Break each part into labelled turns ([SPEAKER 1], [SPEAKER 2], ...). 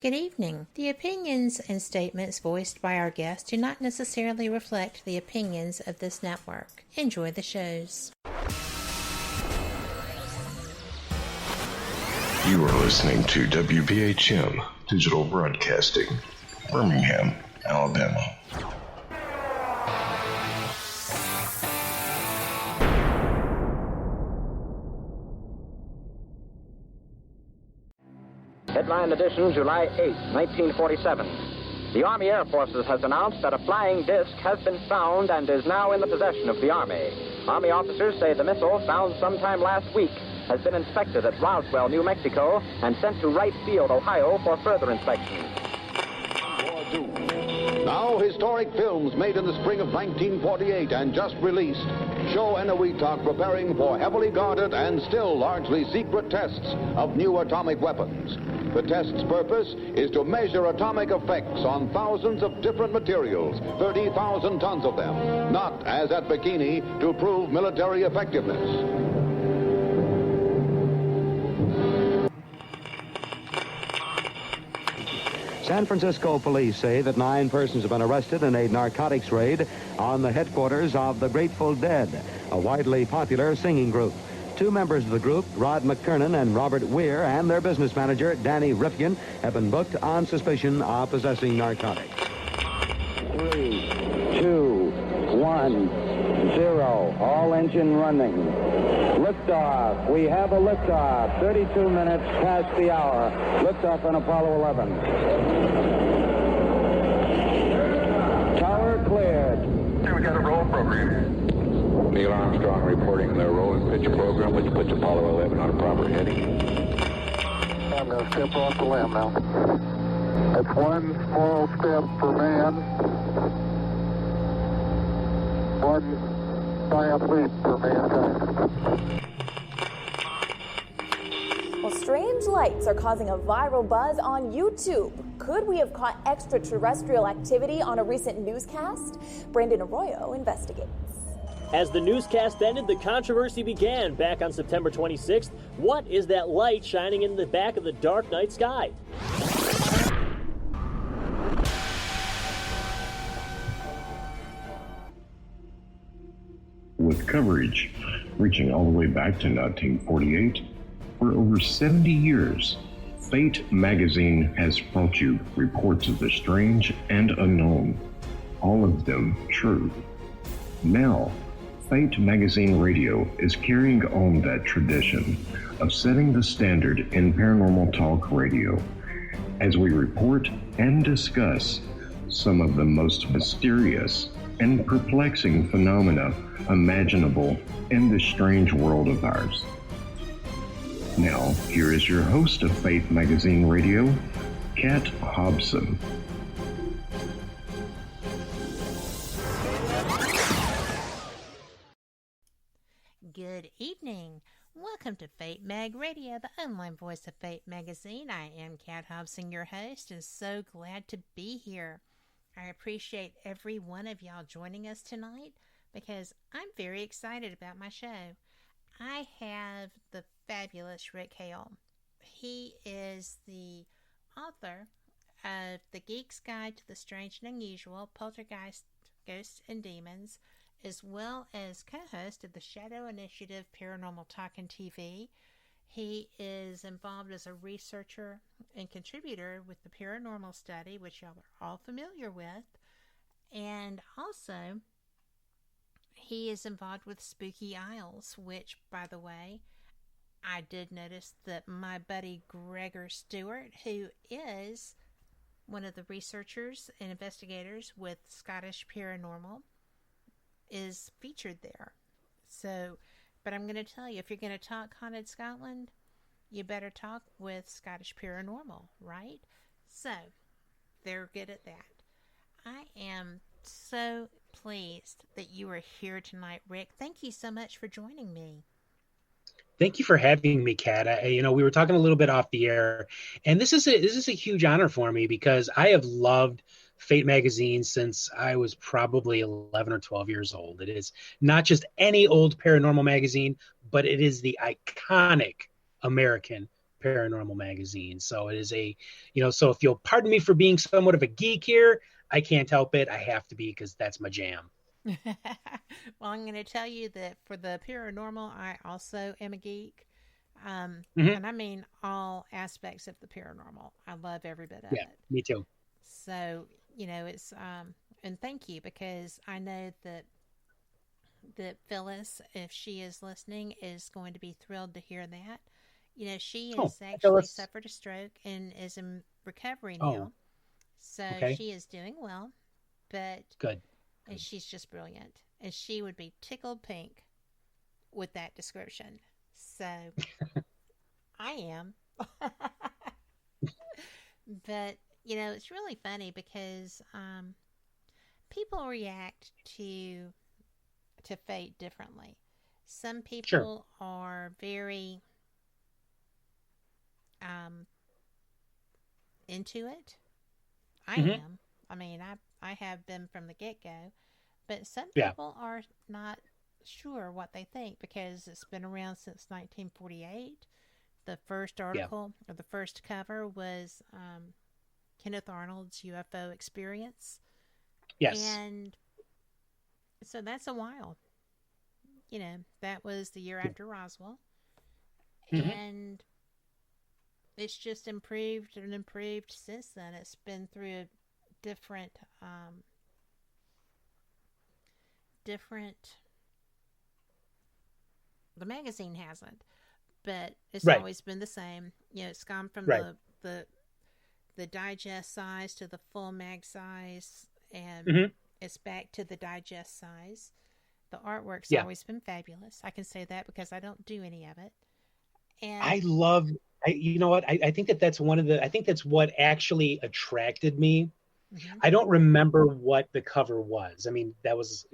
[SPEAKER 1] Good evening. The opinions and statements voiced by our guests do not necessarily reflect the opinions of this network. Enjoy the shows.
[SPEAKER 2] You are listening to WBHM Digital Broadcasting, Birmingham, Alabama.
[SPEAKER 3] Headline edition, July 8, 1947. The Army Air Forces has announced that a flying disc has been found and is now in the possession of the Army. Army officers say the missile, found sometime last week, has been inspected at Roswell, New Mexico, and sent to Wright Field, Ohio, for further inspection.
[SPEAKER 4] Now, historic films made in the spring of 1948 and just released show Eniwetok preparing for heavily guarded and still largely secret tests of new atomic weapons. The test's purpose is to measure atomic effects on thousands of different materials, 30,000 tons of them, not, as at Bikini, to prove military effectiveness.
[SPEAKER 5] San Francisco police say that 9 persons have been arrested in a narcotics raid on the headquarters of the Grateful Dead, a widely popular singing group. 2 members of the group, Rod McKernan and Robert Weir, and their business manager, Danny Rifkin, have been booked on suspicion of possessing narcotics.
[SPEAKER 6] 3, 2, 1, 0. All engine running. Liftoff. We have a liftoff. 32 minutes past the hour. Liftoff on Apollo 11. Tower cleared.
[SPEAKER 7] We got a roll program. Neil Armstrong reporting the roll and pitch program, which puts Apollo 11 on a proper heading.
[SPEAKER 8] I'm going to step off the limb now. That's one small step for man, one giant leap for mankind.
[SPEAKER 9] Well, strange lights are causing a viral buzz on YouTube. Could we have caught extraterrestrial activity on a recent newscast? Brandon Arroyo investigates.
[SPEAKER 10] As the newscast ended, the controversy began back on September 26th. What is that light shining in the back of the dark night sky?
[SPEAKER 2] With coverage reaching all the way back to 1948, for over 70 years, Fate magazine has brought you reports of the strange and unknown, all of them true. Now, Fate Magazine Radio is carrying on that tradition of setting the standard in paranormal talk radio as we report and discuss some of the most mysterious and perplexing phenomena imaginable in this strange world of ours. Now, here is your host of Fate Magazine Radio, Kat Hobson.
[SPEAKER 1] Good evening. Welcome to Fate Mag Radio, the online voice of Fate Magazine. I am Kat Hobson, your host, and so glad to be here. I appreciate every one of y'all joining us tonight because I'm very excited about my show. I have the fabulous Rick Hale. He is the author of The Geek's Guide to the Strange and Unusual, Poltergeists, Ghosts, and Demons, as well as co-host of the Shadow Initiative Paranormal Talking TV. He is involved as a researcher and contributor with the Paranormal Study, which y'all are all familiar with. And also, he is involved with Spooky Isles, which, by the way, I did notice that my buddy Gregor Stewart, who is one of the researchers and investigators with Scottish Paranormal, is featured there. So, but I'm going to tell you, if you're going to talk Haunted Scotland, you better talk with Scottish Paranormal, right? So, they're good at that. I am so pleased that you are here tonight, Rick. Thank you so much for joining me.
[SPEAKER 11] Thank you for having me, Kat. We were talking a little bit off the air, and this is a huge honor for me because I have loved Fate magazine since I was probably 11 or 12 years old. It is not just any old paranormal magazine, but it is the iconic American Paranormal Magazine. So it is so if you'll pardon me for being somewhat of a geek here, I can't help it. I have to be, because that's my jam.
[SPEAKER 1] Well, I'm going to tell you that for the paranormal, I also am a geek.
[SPEAKER 11] Mm-hmm.
[SPEAKER 1] And I mean all aspects of the paranormal. I love every bit of
[SPEAKER 11] Yeah,
[SPEAKER 1] it.
[SPEAKER 11] me too.
[SPEAKER 1] So, it's, and thank you, because I know that Phyllis, if she is listening, is going to be thrilled to hear that. She has actually
[SPEAKER 11] Phyllis.
[SPEAKER 1] suffered a stroke and is in recovery
[SPEAKER 11] Oh,
[SPEAKER 1] now. So
[SPEAKER 11] okay.
[SPEAKER 1] she is doing well, but
[SPEAKER 11] Good.
[SPEAKER 1] and she's just brilliant. And she would be tickled pink with that description. So I am. But, it's really funny because people react to fate differently. Some people are very into it. I am. I mean, I have been from the get-go. But some people are not sure what they think, because it's been around since 1948. The first article, or the first cover, was Kenneth Arnold's UFO experience.
[SPEAKER 11] Yes.
[SPEAKER 1] And so that's a while. That was the year after Roswell.
[SPEAKER 11] Mm-hmm.
[SPEAKER 1] And it's just improved and improved since then. It's been through different the magazine hasn't, but it's always been the same. It's gone from the digest size to the full mag size, and it's back to the digest size. The artwork's always been fabulous. I can say that because I don't do any of it. And
[SPEAKER 11] you know what? I think that's I think that's what actually attracted me.
[SPEAKER 1] Mm-hmm.
[SPEAKER 11] I don't remember what the cover was. I mean, that was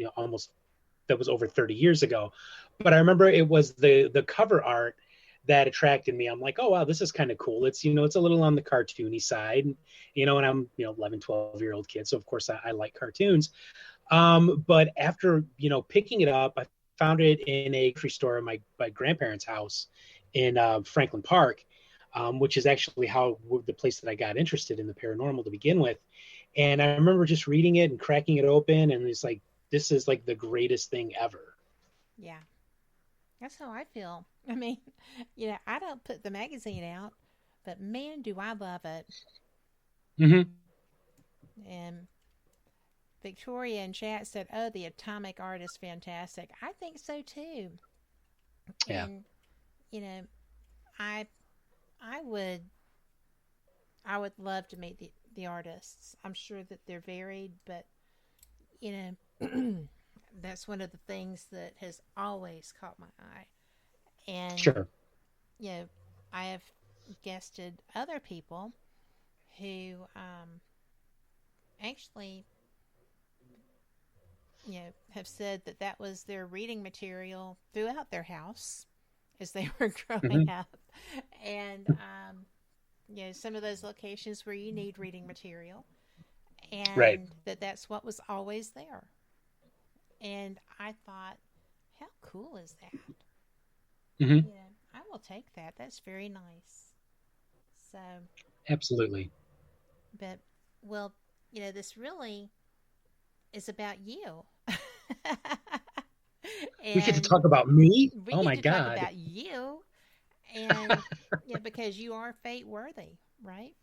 [SPEAKER 11] that was over 30 years ago, but I remember it was the cover art that attracted me. I'm like, oh wow, this is kind of cool. It's it's a little on the cartoony side, and I'm 11, 12-year-old kid, so of course I like cartoons. But after picking it up, I found it in a grocery store at my grandparents' house in Franklin Park, which is actually the place that I got interested in the paranormal to begin with. And I remember just reading it and cracking it open, and it's like, this is like the greatest thing ever.
[SPEAKER 1] Yeah, that's how I feel. I mean, I don't put the magazine out, but man, do I love it.
[SPEAKER 11] Mm-hmm.
[SPEAKER 1] And Victoria in chat said, "Oh, the atomic art is fantastic." I think so too.
[SPEAKER 11] Yeah.
[SPEAKER 1] And I would love to meet the artists. I'm sure that they're varied, but that's one of the things that has always caught my eye. And
[SPEAKER 11] sure,
[SPEAKER 1] I have guested other people who actually have said that was their reading material throughout their house as they were growing up. And some of those locations where you need reading material, and that's what was always there. And I thought, how cool is that?
[SPEAKER 11] Mm-hmm.
[SPEAKER 1] I will take that. That's very nice. So
[SPEAKER 11] absolutely.
[SPEAKER 1] But this really is about you.
[SPEAKER 11] We get to talk about me? Oh my God.
[SPEAKER 1] Talk about you. And because you are fate worthy, right?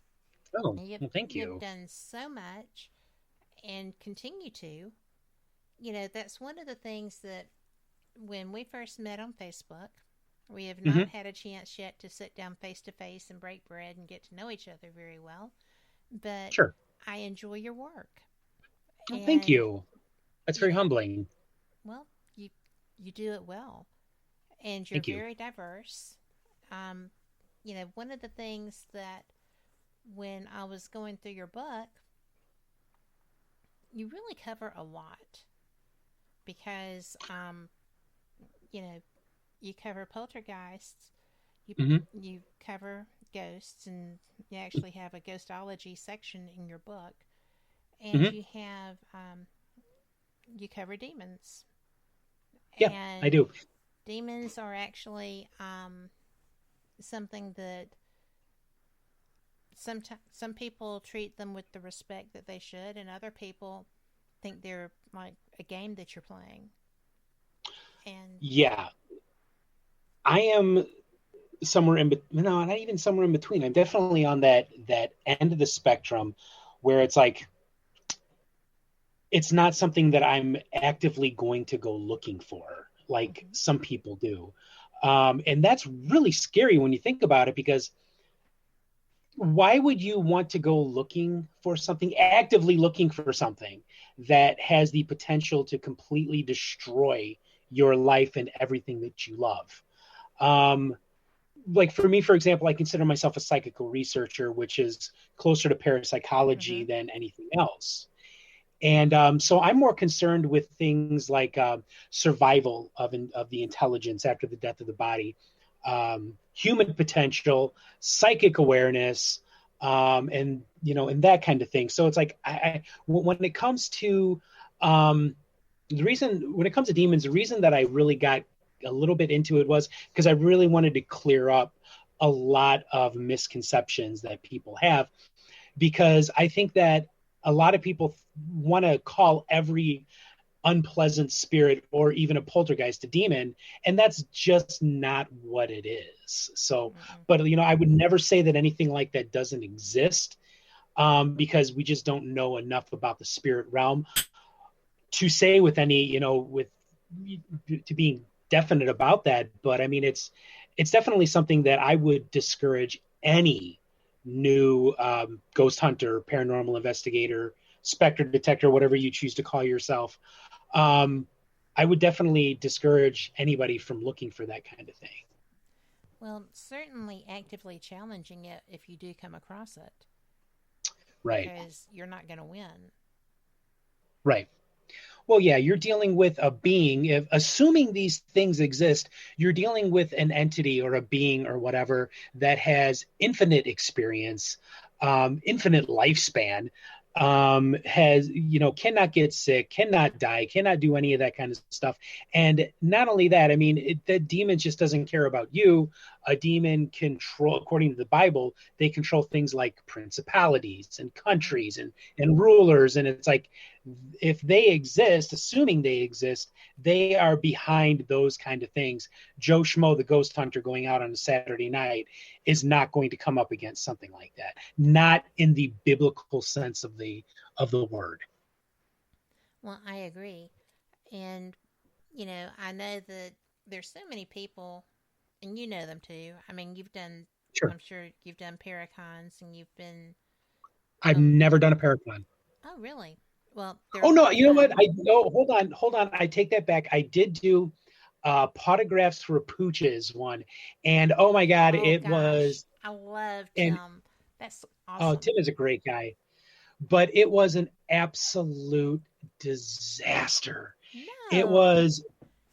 [SPEAKER 11] Oh, thank you.
[SPEAKER 1] You've done so much and continue to. That's one of the things that when we first met on Facebook, we have not had a chance yet to sit down face to face and break bread and get to know each other very well. But
[SPEAKER 11] sure,
[SPEAKER 1] I enjoy your work.
[SPEAKER 11] Oh, thank you. That's very humbling.
[SPEAKER 1] Well, you do it well, and you're very diverse. One of the things that when I was going through your book, you really cover a lot, because you cover poltergeists, you cover ghosts, and you actually have a ghostology section in your book, and you have you cover demons.
[SPEAKER 11] Yeah,
[SPEAKER 1] and
[SPEAKER 11] I do.
[SPEAKER 1] Demons are actually something that some people treat them with the respect that they should, and other people think they're like a game that you're playing. And
[SPEAKER 11] Yeah, I am somewhere no, not even somewhere in between. I'm definitely on that end of the spectrum where it's like, it's not something that I'm actively going to go looking for like some people do. And that's really scary when you think about it, because why would you want to go actively looking for something that has the potential to completely destroy your life and everything that you love? Like for me, for example, I consider myself a psychical researcher, which is closer to parapsychology than anything else. And so I'm more concerned with things like survival of the intelligence after the death of the body, human potential, psychic awareness, and that kind of thing. So it's like when it comes to demons, the reason that I really got a little bit into it was because I really wanted to clear up a lot of misconceptions that people have, because I think that a lot of people want to call every unpleasant spirit or even a poltergeist a demon, and that's just not what it is. So, but I would never say that anything like that doesn't exist, because we just don't know enough about the spirit realm to say with any, to being definite about that. But I mean, it's definitely something that I would discourage any new ghost hunter, paranormal investigator, specter detector, whatever you choose to call yourself. I would definitely discourage anybody from looking for that kind of thing.
[SPEAKER 1] Well, certainly actively challenging it if you do come across it.
[SPEAKER 11] Right.
[SPEAKER 1] Because you're not going to win.
[SPEAKER 11] Right. Well, yeah, you're dealing with a being. Assuming these things exist, you're dealing with an entity or a being or whatever that has infinite experience, infinite lifespan, cannot get sick, cannot die, cannot do any of that kind of stuff. And not only that, I mean, the demon just doesn't care about you. A demon according to the Bible, they control things like principalities and countries and rulers. And it's like, if they exist, assuming they exist, they are behind those kind of things. Joe Schmo, the ghost hunter going out on a Saturday night, is not going to come up against something like that. Not in the biblical sense of the word.
[SPEAKER 1] Well, I agree. And, I know that there's so many people, and you know them too. I mean,
[SPEAKER 11] Sure.
[SPEAKER 1] I'm sure you've done Paracons, and you've been...
[SPEAKER 11] I've never done a Paracon.
[SPEAKER 1] Oh, really? Well,
[SPEAKER 11] oh no, you know what? Hold on. I take that back. I did do Potographs for Pooches one, and oh my God, was.
[SPEAKER 1] I love Tim. That's awesome.
[SPEAKER 11] Oh, Tim is a great guy, but it was an absolute disaster.
[SPEAKER 1] No.
[SPEAKER 11] It was.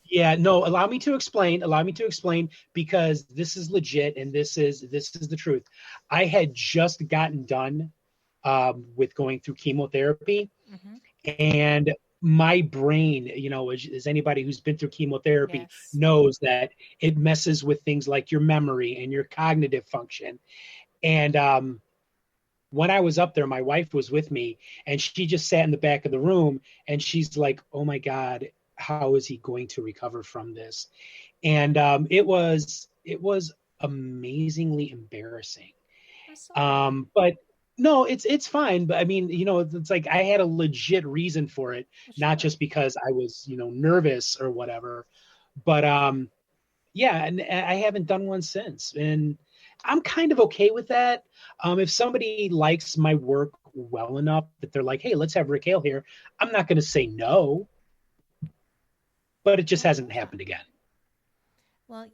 [SPEAKER 11] Yeah, no. Allow me to explain. Because this is legit, and this is the truth. I had just gotten done with going through chemotherapy. And my brain, as anybody who's been through chemotherapy knows, that it messes with things like your memory and your cognitive function. And when I was up there, my wife was with me, and she just sat in the back of the room, and she's like, oh my God, how is he going to recover from this? And it was amazingly embarrassing. But no, it's fine. But I mean, it's like I had a legit reason for it, not just because I was, nervous or whatever. But yeah, and I haven't done one since, and I'm kind of okay with that. If somebody likes my work well enough that they're like, hey, let's have Rick Hale here, I'm not going to say no. But it just hasn't happened again.
[SPEAKER 1] Well,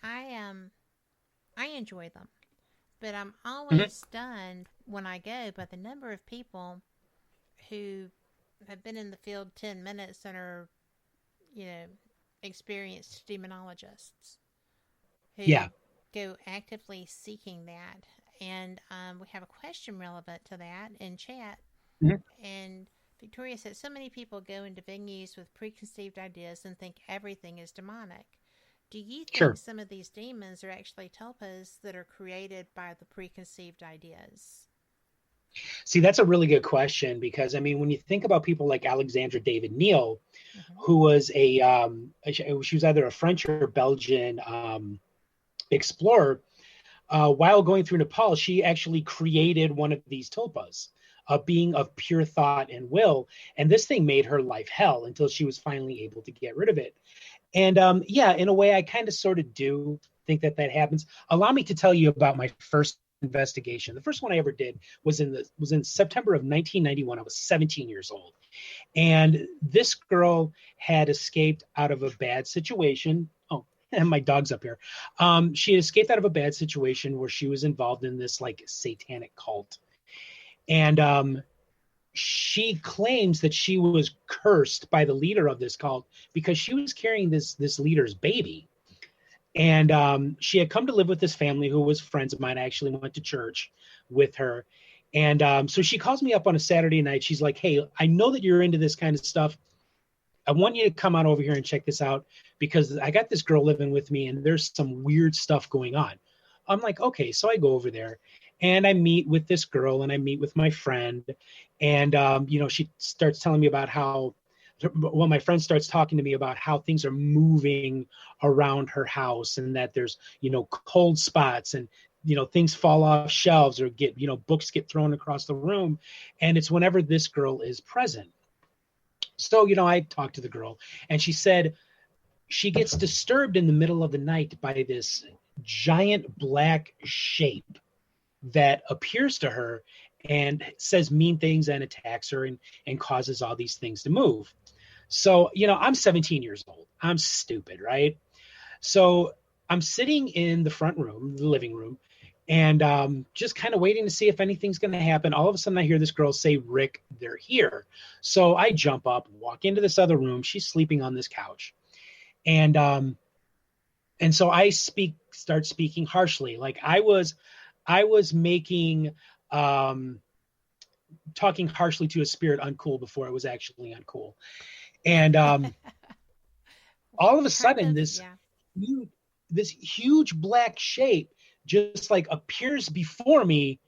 [SPEAKER 1] I enjoy them. But I'm always stunned when I go by the number of people who have been in the field 10 minutes and are, experienced demonologists who go actively seeking that. And we have a question relevant to that in chat. And Victoria said, so many people go into venues with preconceived ideas and think everything is demonic. Do you think
[SPEAKER 11] Sure.
[SPEAKER 1] some of these demons are actually tulpas that are created by the preconceived ideas?
[SPEAKER 11] See, that's a really good question because, I mean, when you think about people like Alexandra David Neal,
[SPEAKER 1] Mm-hmm.
[SPEAKER 11] who was she was either a French or Belgian explorer, while going through Nepal, she actually created one of these tulpas, a being of pure thought and will. And this thing made her life hell until she was finally able to get rid of it. And yeah, in a way, I kind of sort of do think that that happens. Allow me to tell you about my first investigation. The first one I ever did was in September of 1991. I was 17 years old. And this girl had escaped out of a bad situation. Oh, and my dog's up here. She had escaped out of a bad situation where she was involved in this like satanic cult. And she claims that she was cursed by the leader of this cult because she was carrying this leader's baby. And she had come to live with this family who was friends of mine. I actually went to church with her. And so she calls me up on a Saturday night. She's like, hey, I know that you're into this kind of stuff. I want you to come on over here and check this out because I got this girl living with me and there's some weird stuff going on. I'm like, okay. So I go over there and I meet with this girl and I meet with my friend. And, she starts telling me about how, well, my friend starts talking to me about how things are moving around her house and that there's, cold spots and, things fall off shelves or get, books get thrown across the room. And it's whenever this girl is present. So, I talked to the girl and she said she gets disturbed in the middle of the night by this giant black shape that appears to her and says mean things and attacks her and causes all these things to move. So, I'm 17 years old. I'm stupid, right? So I'm sitting in the front room, the living room, and just kind of waiting to see if anything's going to happen. All of a sudden I hear this girl say, Rick, they're here. So I jump up, walk into this other room. She's sleeping on this couch. And so I start speaking harshly. Like I was making, talking harshly to a spirit uncool before it was actually uncool. And all of a sudden this huge black shape just like appears before me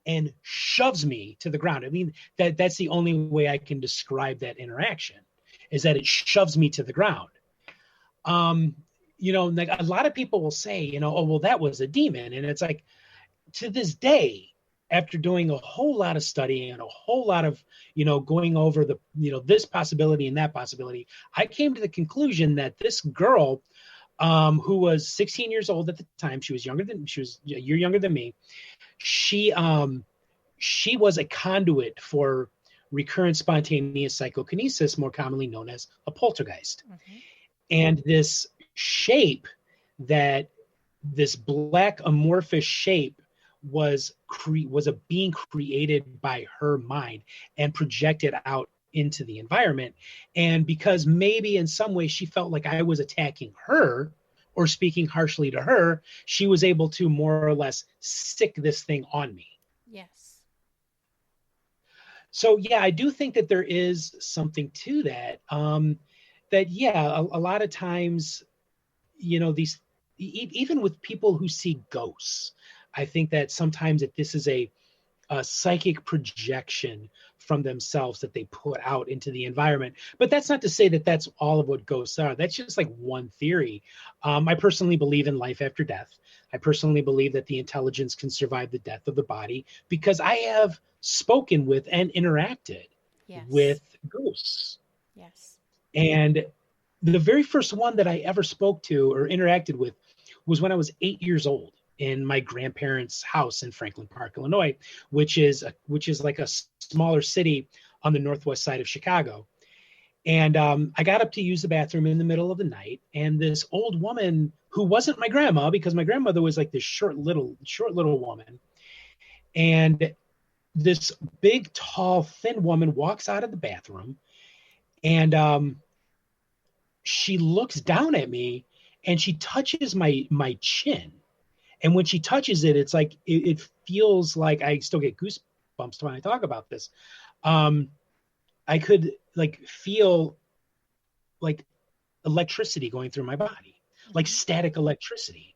[SPEAKER 11] and shoves me to the ground. I mean, that's the only way I can describe that interaction is that it shoves me to the ground. Like a lot of people will say, oh, well, that was a demon. And it's like, to this day, after doing a whole lot of studying and a whole lot of, going over the, this possibility and that possibility, I came to the conclusion that this girl, who was 16 years old at the time, she was a year younger than me. She was a conduit for recurrent spontaneous psychokinesis, more commonly known as a poltergeist. Mm-hmm. And this shape, this black amorphous shape, was a being created by her mind and projected out into the environment. And because maybe in some way she felt like I was attacking her or speaking harshly to her, she was able to more or less stick this thing on me.
[SPEAKER 1] Yes.
[SPEAKER 11] So yeah, I do think that there is something to that. A lot of times, these, even with people who see ghosts, I think that sometimes that this is a psychic projection from themselves that they put out into the environment. But that's not to say that that's all of what ghosts are. That's just like one theory. I personally believe in life after death. I personally believe that the intelligence can survive the death of the body because I have spoken with and interacted with ghosts.
[SPEAKER 1] Yes.
[SPEAKER 11] And the very first one that I ever spoke to or interacted with was when I was 8 years old in my grandparents' house in Franklin Park, Illinois, which is like a smaller city on the northwest side of Chicago. And I got up to use the bathroom in the middle of the night, and this old woman who wasn't my grandma, because my grandmother was like this short little woman, and this big, tall, thin woman walks out of the bathroom, and she looks down at me, and she touches my chin. And when she touches it, it's like, it feels like I still get goosebumps when I talk about this. I could like feel like electricity going through my body. like static electricity.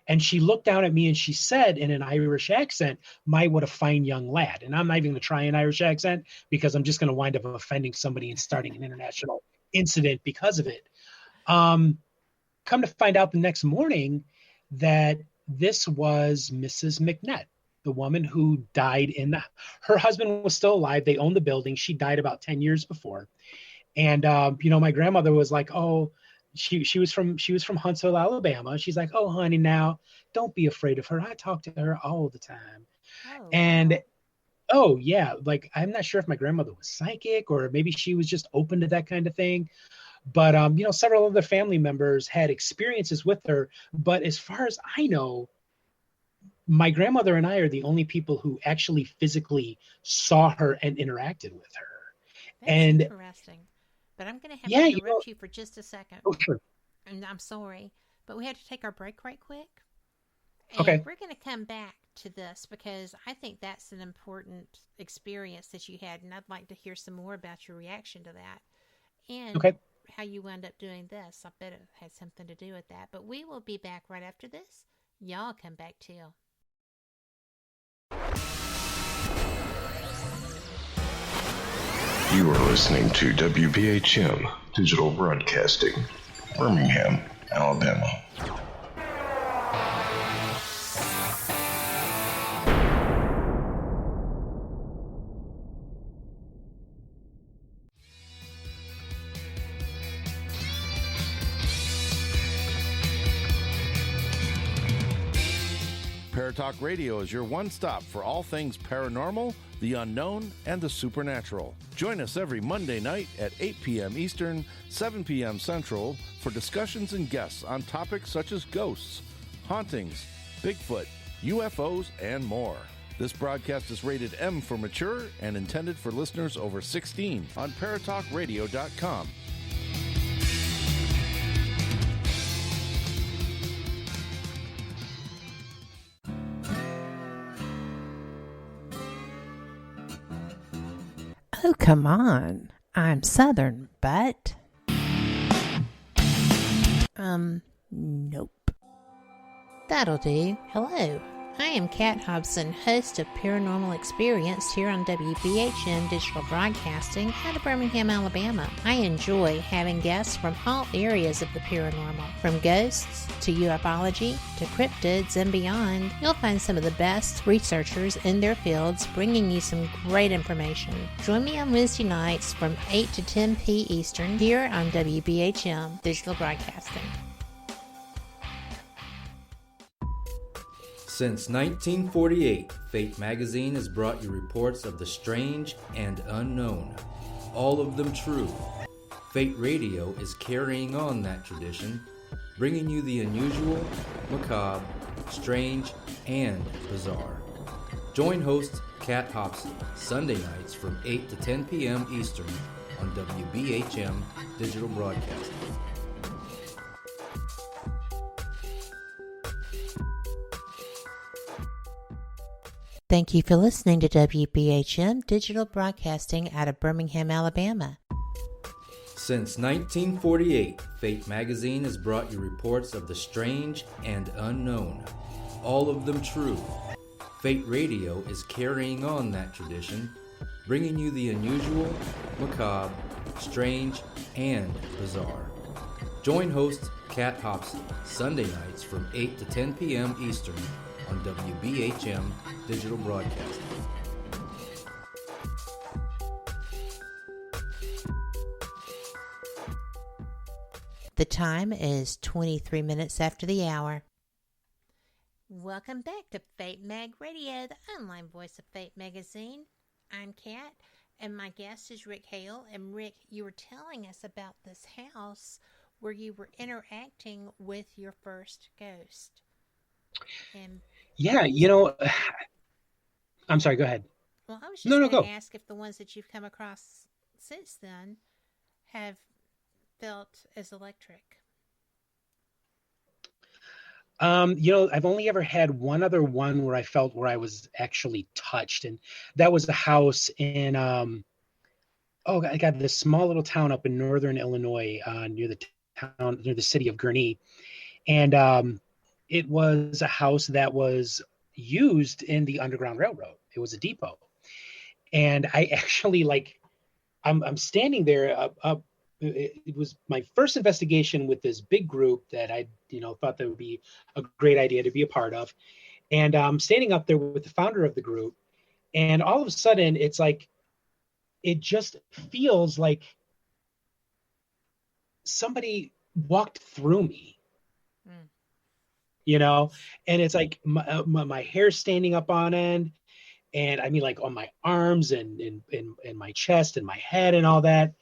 [SPEAKER 11] And she looked down at me and she said in an Irish accent, "My, what a fine young lad." And I'm not even going to try an Irish accent because I'm just going to wind up offending somebody and starting an international incident because of it. Come to find out the next morning that this was Mrs. McNett, the woman who died her husband was still alive. They owned the building. She died about 10 years before. And, my grandmother was like, "Oh, she was from Huntsville, Alabama." She's like, "Oh, honey, now don't be afraid of her. I talk to her all the time." And oh yeah, like I'm not sure if my grandmother was psychic or maybe she was just open to that kind of thing. But several other family members had experiences with her. But as far as I know, my grandmother and I are the only people who actually physically saw her and interacted with her.
[SPEAKER 1] That's
[SPEAKER 11] and
[SPEAKER 1] interesting. But I'm going to have to interrupt you for just a second.
[SPEAKER 11] Oh, sure.
[SPEAKER 1] And I'm sorry, but we have to take our break right quick. And
[SPEAKER 11] okay.
[SPEAKER 1] We're going to come back to this because I think that's an important experience that you had, and I'd like to hear some more about your reaction to that. And how you wound up doing this. I bet it had something to do with that. But we will be back right after this. Y'all come back too.
[SPEAKER 2] You are listening to WBHM Digital Broadcasting, Birmingham, Alabama.
[SPEAKER 12] Paratalk Radio is your one-stop for all things paranormal, the unknown, and the supernatural. Join us every Monday night at 8 p.m. Eastern, 7 p.m. Central for discussions and guests on topics such as ghosts, hauntings, Bigfoot, UFOs, and more. This broadcast is rated M for mature and intended for listeners over 16 on paratalkradio.com.
[SPEAKER 1] Oh, come on. I'm Southern, but... Nope. That'll do. Hello. I am Kat Hobson, host of Paranormal Experience here on WBHM Digital Broadcasting out of Birmingham, Alabama. I enjoy having guests from all areas of the paranormal, from ghosts to ufology to cryptids and beyond. You'll find some of the best researchers in their fields bringing you some great information. Join me on Wednesday nights from 8 to 10 p. Eastern here on WBHM Digital Broadcasting.
[SPEAKER 13] Since 1948, Fate magazine has brought you reports of the strange and unknown, all of them true. Fate Radio is carrying on that tradition, bringing you the unusual, macabre, strange, and bizarre. Join host Kat Hobson Sunday nights from 8 to 10 p.m. Eastern on WBHM Digital Broadcasting.
[SPEAKER 1] Thank you for listening to WBHM Digital Broadcasting out of Birmingham, Alabama.
[SPEAKER 13] Since 1948, Fate magazine has brought you reports of the strange and unknown, all of them true. Fate Radio is carrying on that tradition, bringing you the unusual, macabre, strange, and bizarre. Join host Kat Hobson Sunday nights from 8 to 10 p.m. Eastern on WBHM Digital Broadcasting.
[SPEAKER 1] The time is 23 minutes after the hour. Welcome back to Fate Mag Radio, the online voice of Fate Magazine. I'm Kat, and my guest is Rick Hale. And Rick, you were telling us about this house where you were interacting with your first ghost. And
[SPEAKER 11] yeah, I'm sorry, go ahead.
[SPEAKER 1] Well, I was just going to ask if the ones that you've come across since then have felt as electric.
[SPEAKER 11] I've only ever had one other one where I felt where I was actually touched, and that was the house in I got this small little town up in northern Illinois near the town, near the city of Gurnee. And it was a house that was used in the Underground Railroad. It was a depot. And I actually, like, I'm standing there it was my first investigation with this big group that I, thought that would be a great idea to be a part of. And I'm standing up there with the founder of the group. And all of a sudden, it's like, it just feels like somebody walked through me, and it's like my hair standing up on end. And I mean, like on my arms and my chest and my head and all that.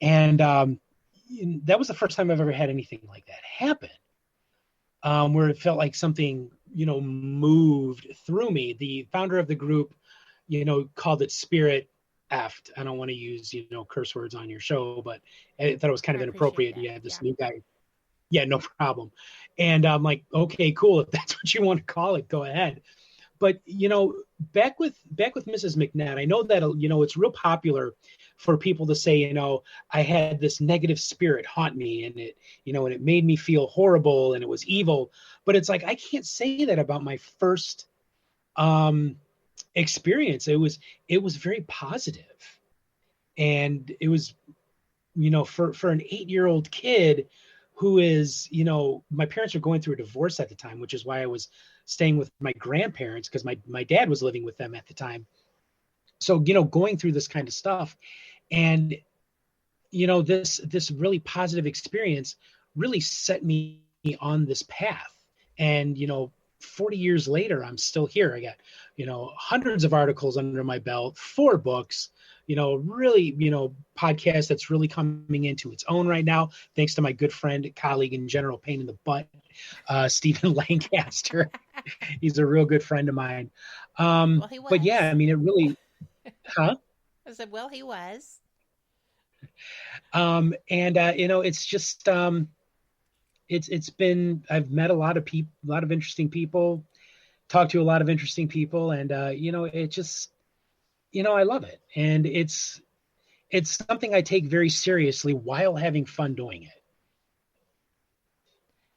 [SPEAKER 11] And that was the first time I've ever had anything like that happen, where it felt like something, moved through me. The founder of the group, called it spirit effed. I don't want to use, curse words on your show, but I thought it was kind of inappropriate. You have this new guy. Yeah, no problem. And I'm like, okay, cool. If that's what you want to call it, go ahead. But, back with Mrs. McNatt, I know that, it's real popular for people to say, I had this negative spirit haunt me, and it, and it made me feel horrible and it was evil. But it's like, I can't say that about my first experience. It was very positive. And it was, for an 8-year-old kid who is, my parents were going through a divorce at the time, which is why I was staying with my grandparents, because my dad was living with them at the time. So, going through this kind of stuff, and, this really positive experience really set me on this path. And, 40 years later, I'm still here. I got, hundreds of articles under my belt, 4 books, really, podcast that's really coming into its own right now, thanks to my good friend, colleague, and general pain in the butt, Stephen Lancaster. He's a real good friend of mine.
[SPEAKER 1] Well, he was.
[SPEAKER 11] But yeah, I mean, it really, huh?
[SPEAKER 1] I said, well, he was.
[SPEAKER 11] It's just, it's been, I've met a lot of people, a lot of interesting people, talked to a lot of interesting people. And, it just, I love it. And it's something I take very seriously while having fun doing it.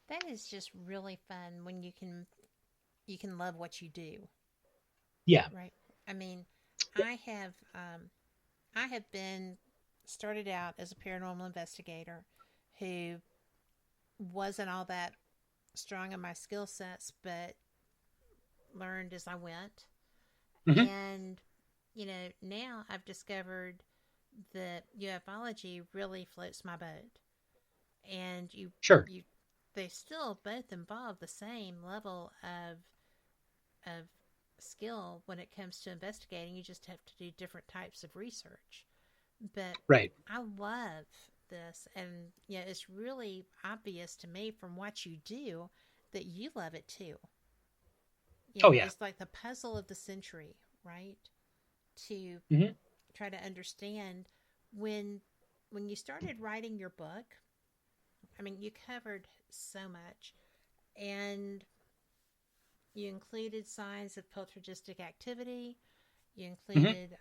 [SPEAKER 1] That is just really fun when you can love what you do.
[SPEAKER 11] Yeah.
[SPEAKER 1] Right. I mean, I have been started out as a paranormal investigator who wasn't all that strong in my skill sets, but learned as I went.
[SPEAKER 11] Mm-hmm.
[SPEAKER 1] And, now I've discovered that ufology really floats my boat. And
[SPEAKER 11] Sure.
[SPEAKER 1] They still both involve the same level of skill when it comes to investigating. You just have to do different types of research. But
[SPEAKER 11] right.
[SPEAKER 1] I love this, and it's really obvious to me from what you do that you love it too. It's like the puzzle of the century, right? To try to understand when you started writing your book. I mean, you covered so much, and you included signs of poltergeistic activity. You included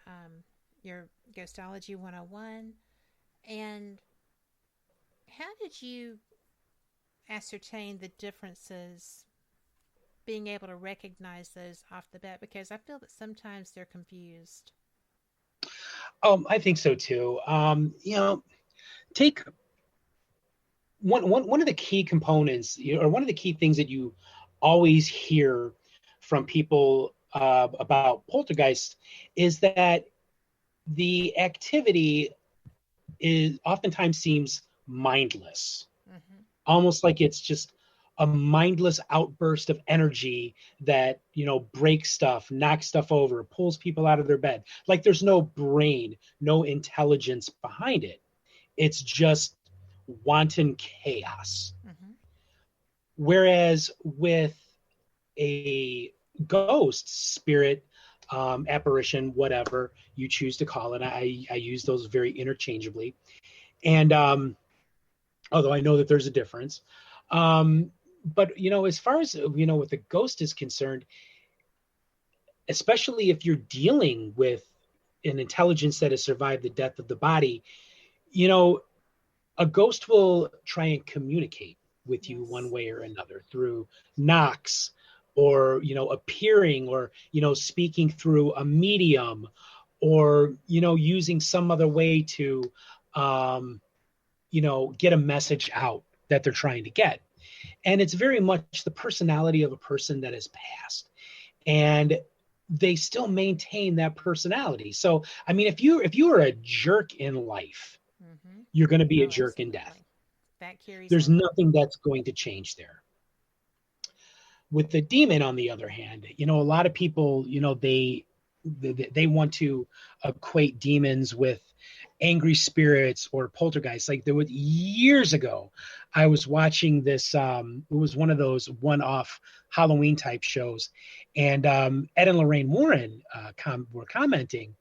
[SPEAKER 1] your Ghostology 101. And how did you ascertain the differences, being able to recognize those off the bat? Because I feel that sometimes they're confused.
[SPEAKER 11] I think so too. Take one of the key components, or one of the key things that you always hear from people about poltergeists is that the activity oftentimes seems mindless, almost like it's just a mindless outburst of energy that, breaks stuff, knocks stuff over, pulls people out of their bed. Like there's no brain, no intelligence behind it. It's just wanton chaos. Whereas with a ghost, spirit, apparition, whatever you choose to call it, I use those very interchangeably. And although I know that there's a difference. But, as far as, with the ghost is concerned, especially if you're dealing with an intelligence that has survived the death of the body, a ghost will try and communicate with you one way or another through knocks, or, appearing, or, speaking through a medium, or, using some other way to, get a message out that they're trying to get. And it's very much the personality of a person that has passed. And they still maintain that personality. So, I mean, if you are a jerk in life, you're going to be a jerk in death.
[SPEAKER 1] That carries
[SPEAKER 11] There's
[SPEAKER 1] over.
[SPEAKER 11] nothing that's going to change there. With the demon, on the other hand, a lot of people, they want to equate demons with angry spirits or poltergeists. Like there was years ago, I was watching this. It was one of those one-off Halloween type shows, and Ed and Lorraine Warren were commenting,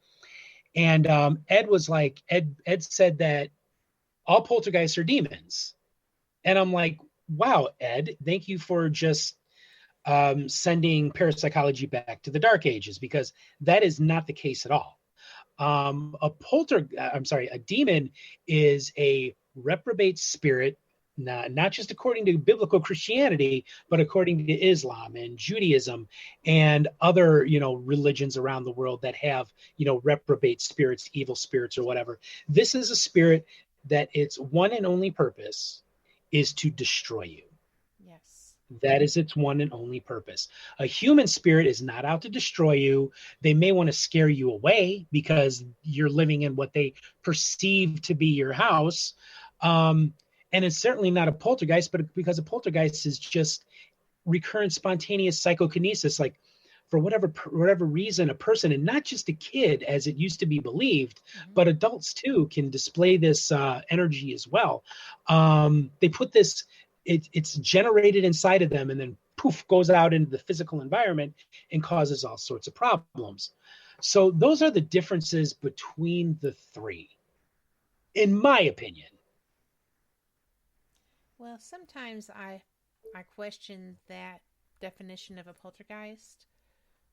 [SPEAKER 11] and Ed was like, Ed said that all poltergeists are demons, and I'm like, wow, Ed, thank you for just sending parapsychology back to the Dark Ages, because that is not the case at all. A demon is a reprobate spirit, not just according to biblical Christianity, but according to Islam and Judaism and other, religions around the world that have, reprobate spirits, evil spirits, or whatever. This is a spirit that its one and only purpose is to destroy you.
[SPEAKER 1] Yes.
[SPEAKER 11] That is its one and only purpose. A human spirit is not out to destroy you. They may want to scare you away because you're living in what they perceive to be your house. And it's certainly not a poltergeist, but because a poltergeist is just recurrent spontaneous psychokinesis. Like for whatever reason, a person, and not just a kid as it used to be believed, but adults too can display this energy as well. They put this, it's generated inside of them and then poof, goes out into the physical environment and causes all sorts of problems. So those are the differences between the three, in my opinion.
[SPEAKER 1] Well, sometimes I question that definition of a poltergeist,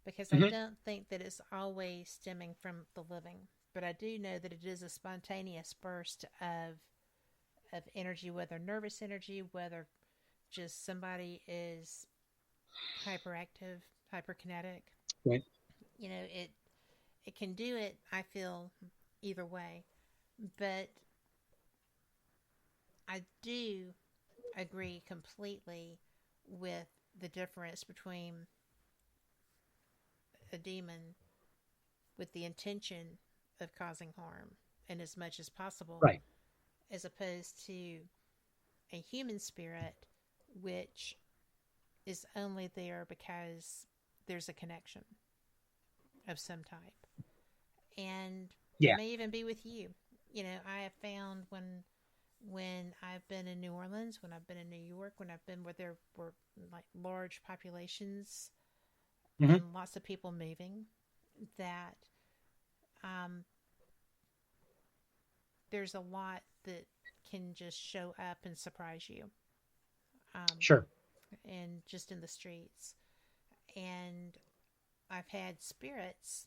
[SPEAKER 1] because I don't think that it's always stemming from the living, but I do know that it is a spontaneous burst of energy, whether nervous energy, whether just somebody is hyperactive, hyperkinetic.
[SPEAKER 11] Right.
[SPEAKER 1] It can do it, I feel, either way. But I do agree completely with the difference between a demon with the intention of causing harm and as much as possible,
[SPEAKER 11] right,
[SPEAKER 1] as opposed to a human spirit which is only there because there's a connection of some type. And it may even be with you. I have found when I've been in New Orleans, when I've been in New York, when I've been where there were like large populations and lots of people moving, that there's a lot that can just show up and surprise you.
[SPEAKER 11] Sure.
[SPEAKER 1] And just in the streets. And I've had spirits,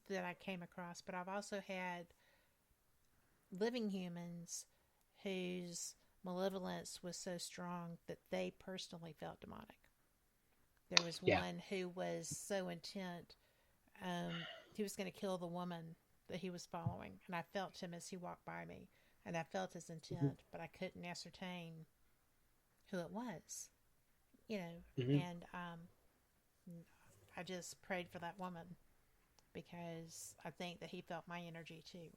[SPEAKER 1] that I came across, but I've also had living humans whose malevolence was so strong that they personally felt demonic. There was one who was so intent, he was going to kill the woman that he was following, and I felt him as he walked by me, and I felt his intent, but I couldn't ascertain who it was, and I just prayed for that woman because I think that he felt my energy too.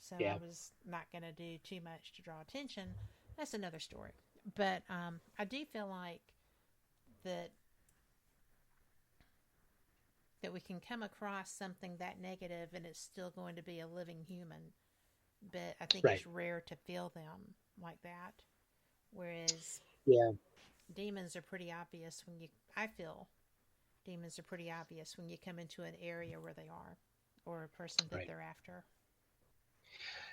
[SPEAKER 1] So I was not going to do too much to draw attention. That's another story. But I do feel like that we can come across something that negative and it's still going to be a living human. But I think it's rare to feel them like that. Whereas demons are pretty obvious I feel demons are pretty obvious when you come into an area where they are, or a person that they're after.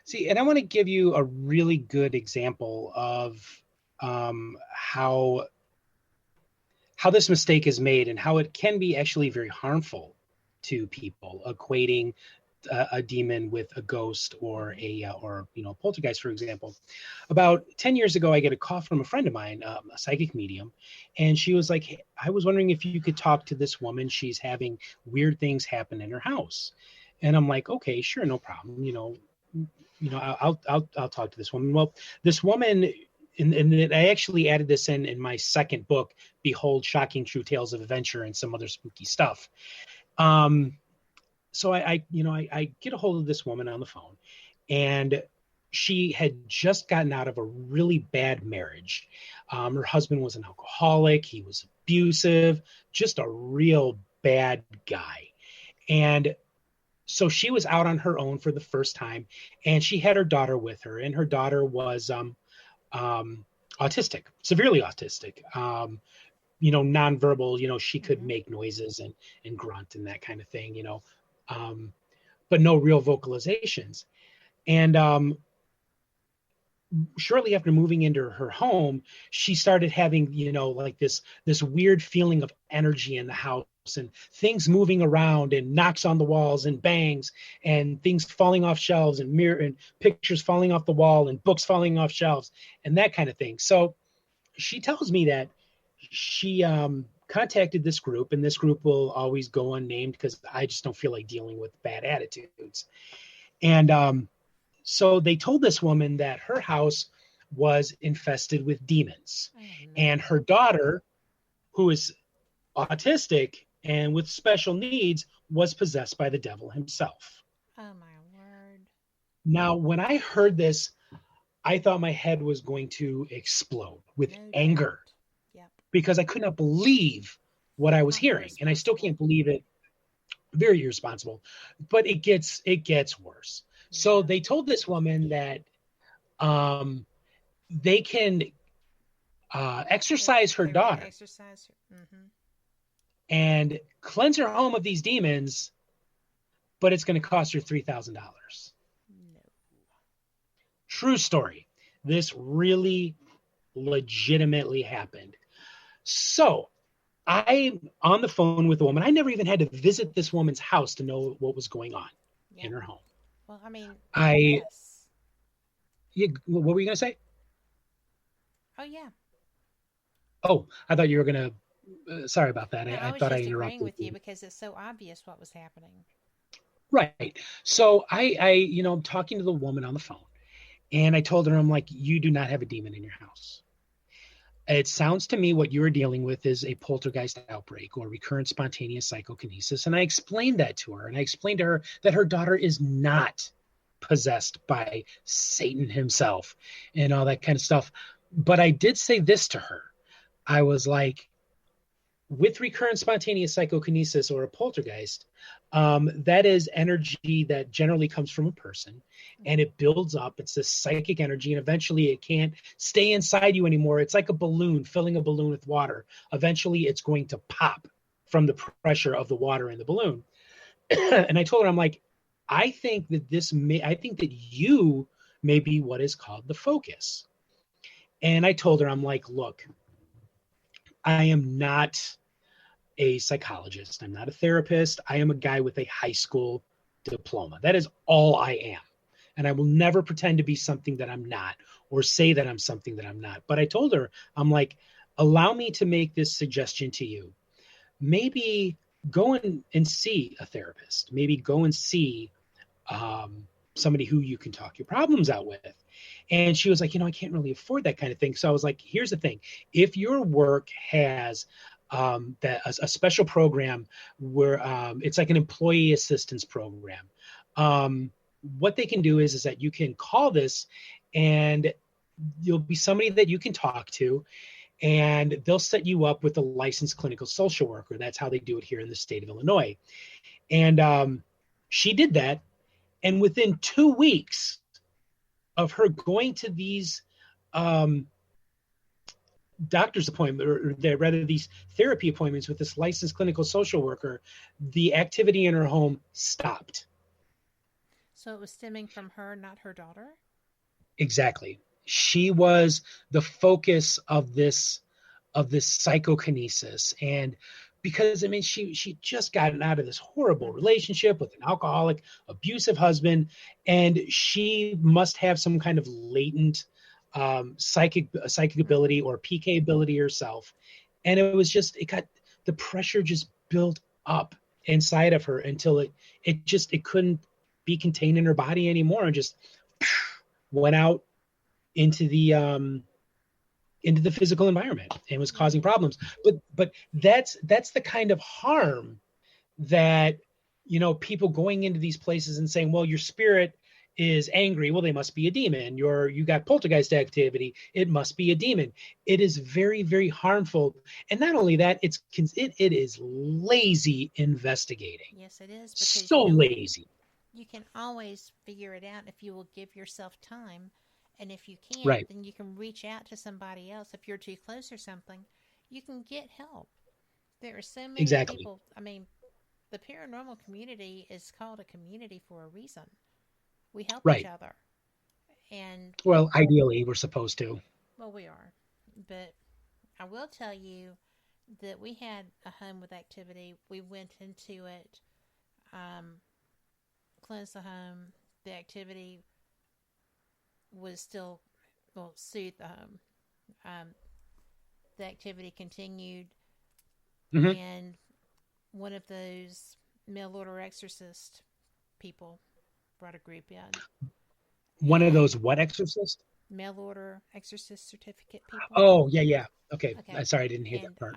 [SPEAKER 11] See, and I want to give you a really good example of how this mistake is made and how it can be actually very harmful to people, equating a demon with a ghost or a poltergeist, for example. About 10 years ago, I get a call from a friend of mine, a psychic medium, and she was like, "Hey, I was wondering if you could talk to this woman. She's having weird things happen in her house." And I'm like, "Okay, sure, no problem. I'll talk to this woman." Well, this woman, and I actually added this in my second book, Behold, Shocking True Tales of Adventure and some other spooky stuff. So I get a hold of this woman on the phone, and she had just gotten out of a really bad marriage. Her husband was an alcoholic. He was abusive, just a real bad guy. And so she was out on her own for the first time, and she had her daughter with her, and her daughter was autistic, severely autistic. Nonverbal, she could make noises and grunt and that kind of thing, but no real vocalizations. And shortly after moving into her home, she started having, like this weird feeling of energy in the house and things moving around and knocks on the walls and bangs and things falling off shelves and mirror and pictures falling off the wall and books falling off shelves and that kind of thing. So she tells me that she contacted this group, and this group will always go unnamed because I just don't feel like dealing with bad attitudes. And so they told this woman that her house was infested with demons, and her daughter, who is autistic and with special needs, was possessed by the devil himself.
[SPEAKER 1] Oh my word.
[SPEAKER 11] Now, when I heard this, I thought my head was going to explode with anger. Because I could not believe what I was hearing, and I still can't believe it. Very irresponsible, but it gets worse. Yeah. So they told this woman that they can exorcise her daughter, and cleanse her home of these demons, but it's going to cost her $3,000. No. True story. This really legitimately happened. So I'm on the phone with a woman. I never even had to visit this woman's house to know what was going on in her home.
[SPEAKER 1] Well, I mean,
[SPEAKER 11] yes. Yeah, what were you going to say?
[SPEAKER 1] Oh, yeah.
[SPEAKER 11] Oh, I thought you were going to, sorry about that.
[SPEAKER 1] No,
[SPEAKER 11] I thought I interrupted.
[SPEAKER 1] Agreeing with you because it's so obvious what was happening.
[SPEAKER 11] Right. So I'm talking to the woman on the phone, and I told her, I'm like, you do not have a demon in your house. It sounds to me what you're dealing with is a poltergeist outbreak or recurrent spontaneous psychokinesis. And I explained that to her. And I explained to her that her daughter is not possessed by Satan himself and all that kind of stuff. But I did say this to her. I was like, with recurrent spontaneous psychokinesis or a poltergeist, that is energy that generally comes from a person, and it builds up. It's this psychic energy, and eventually it can't stay inside you anymore. It's like a balloon, filling a balloon with water. Eventually it's going to pop from the pressure of the water in the balloon. And I told her, I'm like, I think that you may be what is called the focus. And I told her, I'm like, look, I am not a psychologist. I'm not a therapist. I am a guy with a high school diploma. That is all I am. And I will never pretend to be something that I'm not or say that I'm something that I'm not. But I told her, I'm like, allow me to make this suggestion to you. Maybe go and see a therapist. Maybe go and see somebody who you can talk your problems out with. And she was like, I can't really afford that kind of thing. So I was like, here's the thing. If your work has a special program where it's like an employee assistance program, what they can do is that you can call this, and you'll be somebody that you can talk to, and they'll set you up with a licensed clinical social worker. That's how they do it here in the state of Illinois. And she did that, and within 2 weeks of her going to these doctor's appointment, or rather these therapy appointments with this licensed clinical social worker, the activity in her home stopped.
[SPEAKER 1] So it was stemming from her, not her daughter?
[SPEAKER 11] Exactly. She was the focus of this psychokinesis. And because I mean, she just gotten out of this horrible relationship with an alcoholic, abusive husband, and she must have some kind of latent psychic ability or PK ability herself. And it got, the pressure just built up inside of her until it couldn't be contained in her body anymore, and just went out into the physical environment and was causing problems. But that's the kind of harm that, people going into these places and saying, well, your spirit is angry. Well, they must be a demon. You got poltergeist activity. It must be a demon. It is very, very harmful. And not only that, it is lazy investigating.
[SPEAKER 1] Yes, it is.
[SPEAKER 11] So lazy.
[SPEAKER 1] You can always figure it out if you will give yourself time. And if you can't,
[SPEAKER 11] right,
[SPEAKER 1] then you can reach out to somebody else. If you're too close or something, you can get help. There are so many people. I mean, the paranormal community is called a community for a reason. We help each other. And
[SPEAKER 11] well, ideally, we're supposed to.
[SPEAKER 1] Well, we are. But I will tell you that we had a home with activity. We went into it, cleansed the home. The activity was still, soothed the home. The activity continued, and one of those mail order exorcist people brought a group in.
[SPEAKER 11] One of those what exorcist?
[SPEAKER 1] Mail order exorcist certificate people.
[SPEAKER 11] Oh, yeah. Okay. Sorry, I didn't hear that part.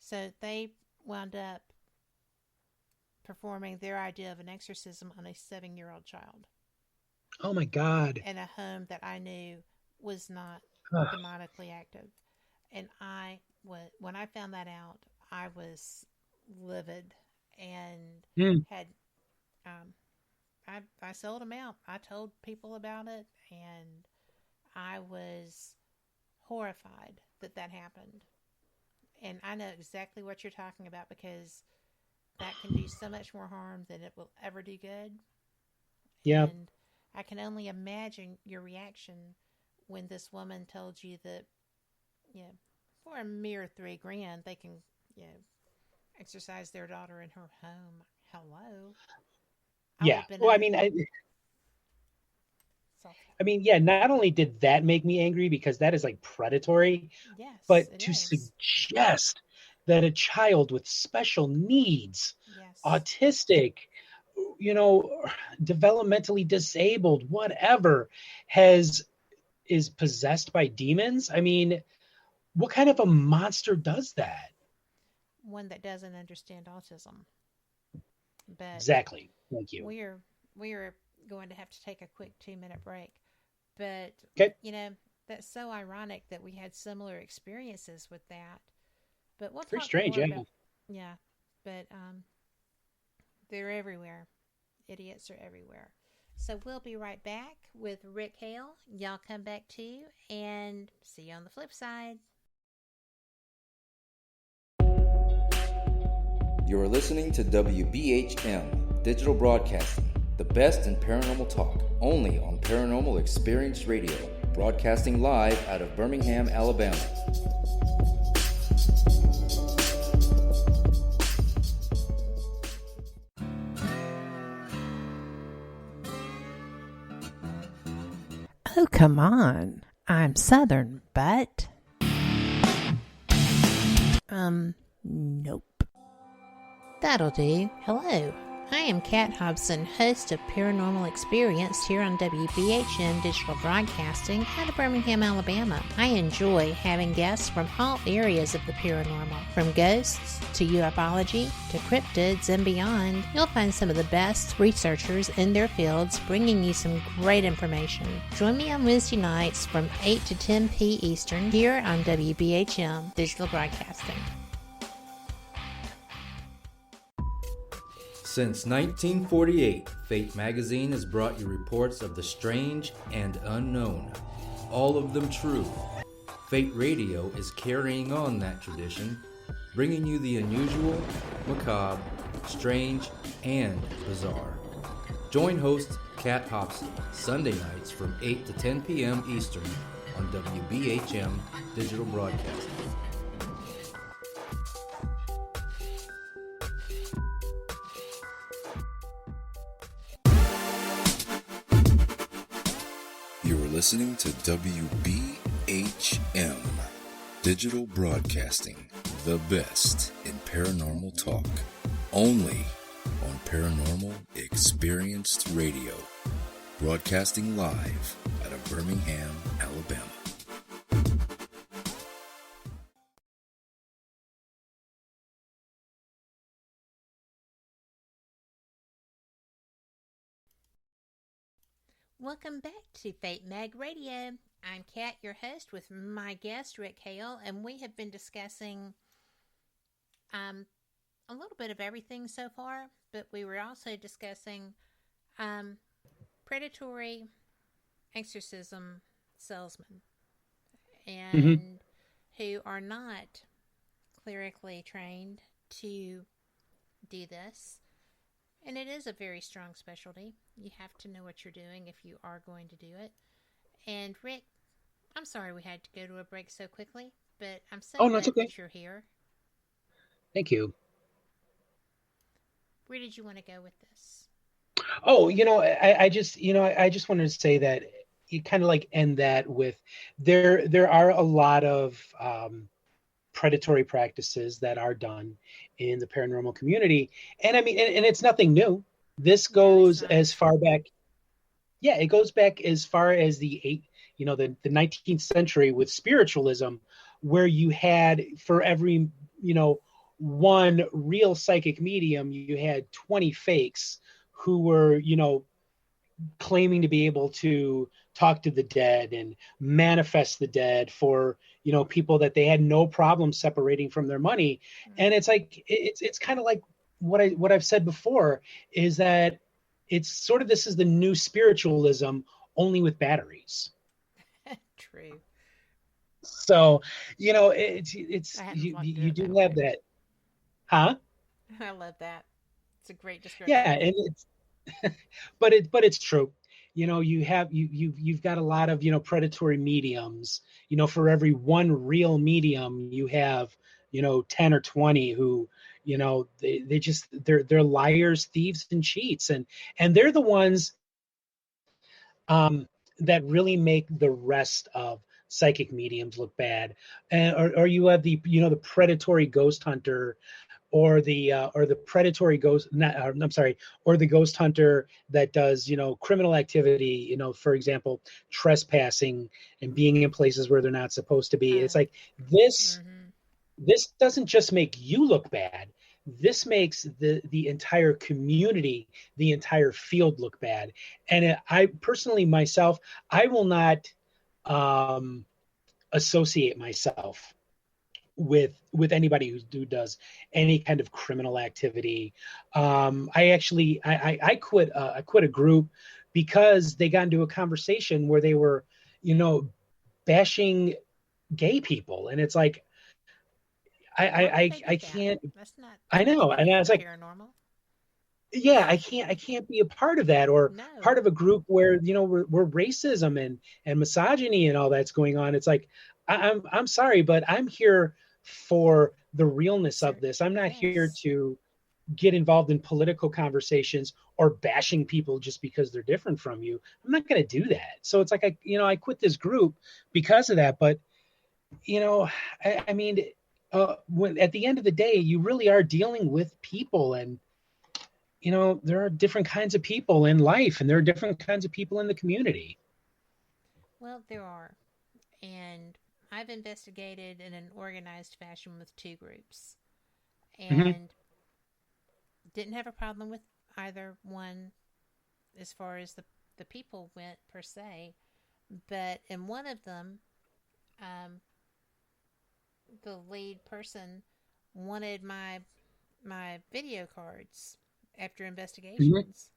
[SPEAKER 1] So they wound up performing their idea of an exorcism on a 7-year-old child.
[SPEAKER 11] Oh my God.
[SPEAKER 1] In a home that I knew was not demonically active. And when I found that out, I was livid and had, I sold them out. I told people about it, and I was horrified that happened. And I know exactly what you're talking about, because that can do so much more harm than it will ever do good.
[SPEAKER 11] Yeah.
[SPEAKER 1] And I can only imagine your reaction when this woman told you that, for a mere $3,000, they can, exercise their daughter in her home. Hello.
[SPEAKER 11] Well, not only did that make me angry, because that is like predatory, but to suggest that a child with special needs, autistic, developmentally disabled, whatever, is possessed by demons. I mean, what kind of a monster does that?
[SPEAKER 1] One that doesn't understand autism. But
[SPEAKER 11] exactly. Thank you.
[SPEAKER 1] We're going to have to take a quick 2-minute break. But that's so ironic that we had similar experiences with that. But we'll
[SPEAKER 11] pretty
[SPEAKER 1] talk
[SPEAKER 11] strange,
[SPEAKER 1] more about, but they're everywhere. Idiots are everywhere. So we'll be right back with Rick Hale. Y'all come back too, and see you on the flip side.
[SPEAKER 13] You're listening to WBHM Digital Broadcasting, the best in paranormal talk, only on Paranormal Experience Radio, broadcasting live out of Birmingham, Alabama.
[SPEAKER 1] Oh, come on. I'm Southern, but... nope. That'll do. Hello. I am Kat Hobson, host of Paranormal Experience here on WBHM Digital Broadcasting out of Birmingham, Alabama. I enjoy having guests from all areas of the paranormal, from ghosts to ufology to cryptids and beyond. You'll find some of the best researchers in their fields bringing you some great information. Join me on Wednesday nights from 8 to 10 p. Eastern here on WBHM Digital Broadcasting.
[SPEAKER 13] Since 1948, Fate Magazine has brought you reports of the strange and unknown, all of them true. Fate Radio is carrying on that tradition, bringing you the unusual, macabre, strange, and bizarre. Join host Kat Hobson Sunday nights from 8 to 10 p.m. Eastern on WBHM Digital Broadcasting.
[SPEAKER 14] listening to WBHM Digital Broadcasting, the best in paranormal talk, only on Paranormal Experienced Radio, broadcasting live out of Birmingham, Alabama.
[SPEAKER 1] Welcome back to Fate Mag Radio. I'm Kat, your host, with my guest, Rick Hale, and we have been discussing a little bit of everything so far, but we were also discussing predatory exorcism salesmen and who are not clerically trained to do this. And it is a very strong specialty. You have to know what you're doing if you are going to do it. And Rick, I'm sorry we had to go to a break so quickly, but I'm so glad that you're here.
[SPEAKER 11] Thank you.
[SPEAKER 1] Where did you want to go with this?
[SPEAKER 11] Oh, I just wanted to say that you kind of like end that with there are a lot of predatory practices that are done in the paranormal community. And I mean, and it's nothing new. This goes as far back. Yeah, it goes back as far as the 19th century with spiritualism, where you had for every, one real psychic medium, you had 20 fakes who were, claiming to be able to talk to the dead and manifest the dead for, people that they had no problem separating from their money. And it's like, it's kind of like what I've said before is that it's sort of, this is the new spiritualism only with batteries.
[SPEAKER 1] True.
[SPEAKER 11] So, it's you do have that. Huh?
[SPEAKER 1] I love that. It's a great description.
[SPEAKER 11] Yeah. And it's, but it's true. You've got a lot of, predatory mediums, for every one real medium, you have, 10 or 20 who, they're liars, thieves, and cheats. And they're the ones that really make the rest of psychic mediums look bad. Or you have the, the predatory ghost hunter, or the predatory ghost, or the ghost hunter that does, criminal activity, for example, trespassing and being in places where they're not supposed to be. It's like this doesn't just make you look bad. This makes the entire community, the entire field look bad. And I personally, myself, I will not associate myself with anybody who does any kind of criminal activity. I quit a group because they got into a conversation where they were, bashing gay people, and it's like I can't.
[SPEAKER 1] That's not.
[SPEAKER 11] I know, and I was like,
[SPEAKER 1] paranormal.
[SPEAKER 11] Yeah, I can't be a part of that, or part of a group where where racism and misogyny and all that's going on. It's like I'm sorry, but I'm here for the realness of this. I'm not here to get involved in political conversations or bashing people just because they're different from you. I'm not going to do that. So it's like I quit this group because of that. But I mean, when at the end of the day, you really are dealing with people, and there are different kinds of people in life, and there are different kinds of people in the community.
[SPEAKER 1] Well, there are, and I've investigated in an organized fashion with two groups, and didn't have a problem with either one as far as the people went per se. But in one of them, the lead person wanted my video cards after investigations.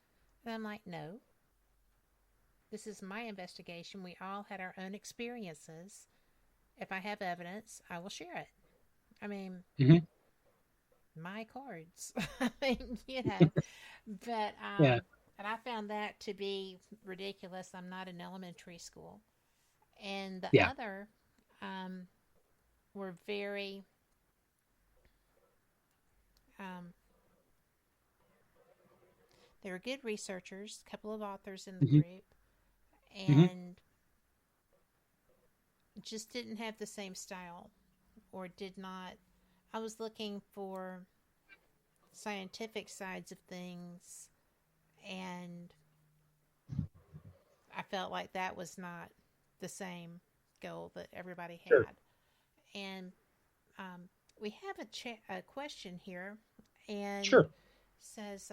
[SPEAKER 1] And I'm like, no, this is my investigation. We all had our own experiences. If I have evidence, I will share it. I mean, my cards. I mean, but and I found that to be ridiculous. I'm not in elementary school. And the other were very they were good researchers, a couple of authors in the group, and just didn't have the same style, or did not. I was looking for scientific sides of things, and I felt like that was not the same goal that everybody had.
[SPEAKER 11] Sure.
[SPEAKER 1] And we have a question here, and
[SPEAKER 11] Sure.
[SPEAKER 1] says,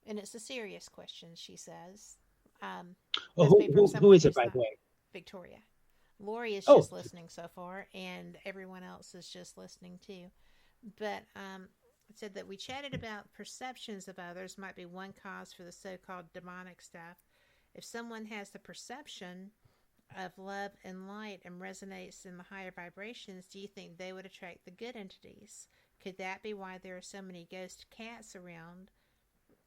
[SPEAKER 1] and it's a serious question, she says.
[SPEAKER 11] Who is it, by the way?
[SPEAKER 1] Victoria. Lori is
[SPEAKER 11] Oh.
[SPEAKER 1] just listening so far, and everyone else is just listening too. But it said that we chatted about perceptions of others might be one cause for the so-called demonic stuff. If someone has the perception of love and light and resonates in the higher vibrations, do you think they would attract the good entities? Could that be why there are so many ghost cats around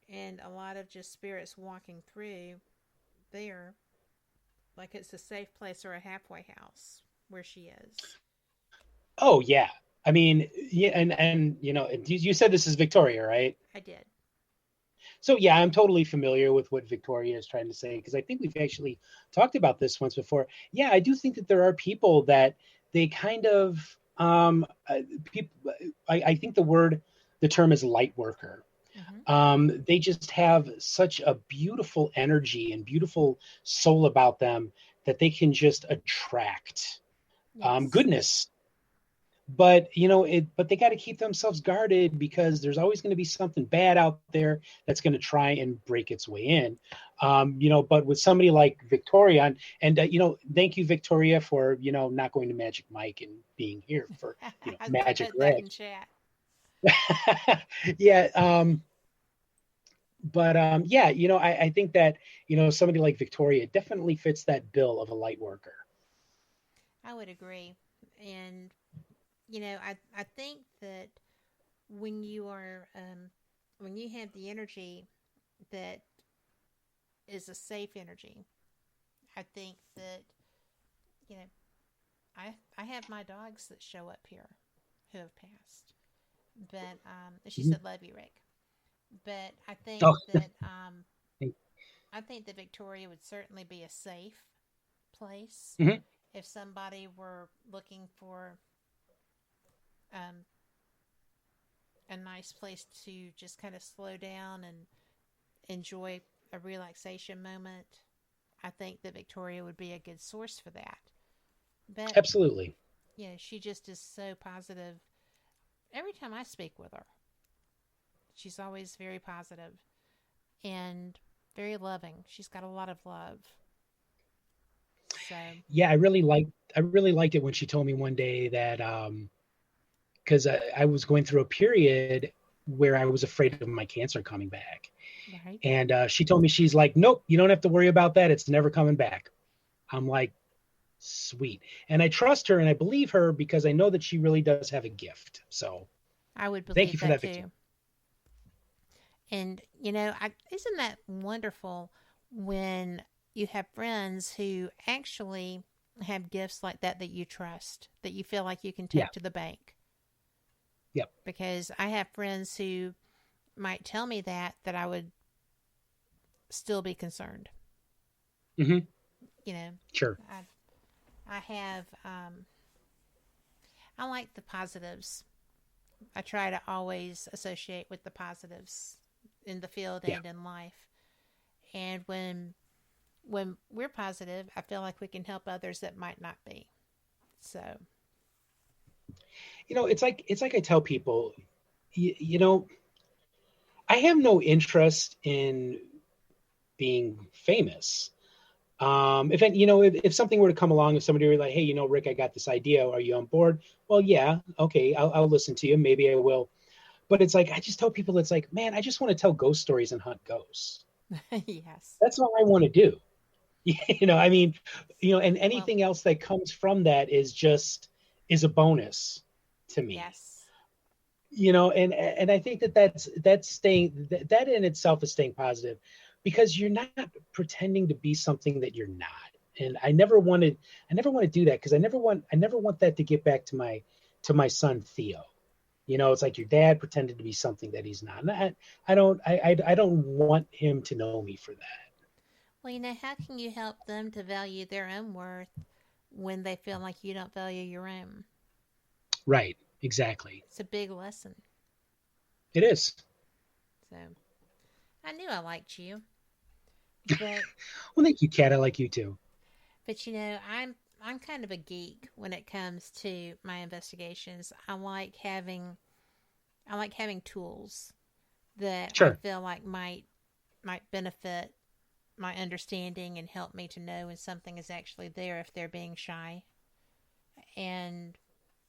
[SPEAKER 1] and a lot of just spirits walking through there, like it's a safe place or a halfway house where she is?
[SPEAKER 11] Oh, yeah. I mean, yeah, and you said this is Victoria, right?
[SPEAKER 1] I did.
[SPEAKER 11] So, yeah, I'm totally familiar with what Victoria is trying to say, because I think we've actually talked about this once before. Yeah, I do think that there are people that they kind of, people, I think the term is light worker. They just have such a beautiful energy and beautiful soul about them that they can just attract goodness. But but they got to keep themselves guarded, because there's always going to be something bad out there that's going to try and break its way in. But with somebody like Victoria, and thank you, Victoria, for not going to Magic Mike and being here for Magic Greg. Yeah. But yeah, I think that somebody like Victoria definitely fits that bill of a light worker.
[SPEAKER 1] I would agree. And I think that when you are when you have the energy that is a safe energy, I think that I have my dogs that show up here who have passed, but she said, "Love you, Rick." But I think that I think that Victoria would certainly be a safe place if somebody were looking for a nice place to just kind of slow down and enjoy a relaxation moment. I think that Victoria would be a good source for that. But
[SPEAKER 11] absolutely,
[SPEAKER 1] she just is so positive. Every time I speak with her, she's always very positive and very loving. She's got a lot of love. So
[SPEAKER 11] yeah, I really liked it when she told me one day that because I was going through a period where I was afraid of my cancer coming back.
[SPEAKER 1] Right.
[SPEAKER 11] And she told me, she's like, "Nope, you don't have to worry about that. It's never coming back." I'm like, sweet. And I trust her and I believe her, because I know that she really does have a gift. So
[SPEAKER 1] I would believe
[SPEAKER 11] thank you for that,
[SPEAKER 1] too.
[SPEAKER 11] Victoria.
[SPEAKER 1] And, isn't that wonderful when you have friends who actually have gifts like that you trust, that you feel like you can take to the bank?
[SPEAKER 11] Yep.
[SPEAKER 1] Because I have friends who might tell me that I would still be concerned.
[SPEAKER 11] Sure.
[SPEAKER 1] I have, I like the positives. I try to always associate with the positives in the field and in life. And when we're positive, I feel like we can help others that might not be. So,
[SPEAKER 11] it's like I tell people, I have no interest in being famous. If something were to come along, if somebody were like, "Hey, Rick, I got this idea. Are you on board?" Well, yeah, okay, I'll listen to you. Maybe I will. But it's like, I just tell people, it's like, man, I just want to tell ghost stories and hunt ghosts.
[SPEAKER 1] Yes.
[SPEAKER 11] That's all I want to do. And anything else that comes from that is a bonus to me.
[SPEAKER 1] Yes.
[SPEAKER 11] And I think that's staying, that in itself is staying positive, because you're not pretending to be something that you're not. And I never want to do that, because I never want that to get back to my son Theo. It's like your dad pretended to be something that he's not. And I don't want him to know me for that.
[SPEAKER 1] Well, how can you help them to value their own worth when they feel like you don't value your own.
[SPEAKER 11] Right. Exactly.
[SPEAKER 1] It's a big lesson.
[SPEAKER 11] It is.
[SPEAKER 1] So, I knew I liked you. But
[SPEAKER 11] Well, thank you, Kat. I like you too.
[SPEAKER 1] But I'm kind of a geek when it comes to my investigations. I like having tools that I feel like might benefit my understanding and help me to know when something is actually there if they're being shy. And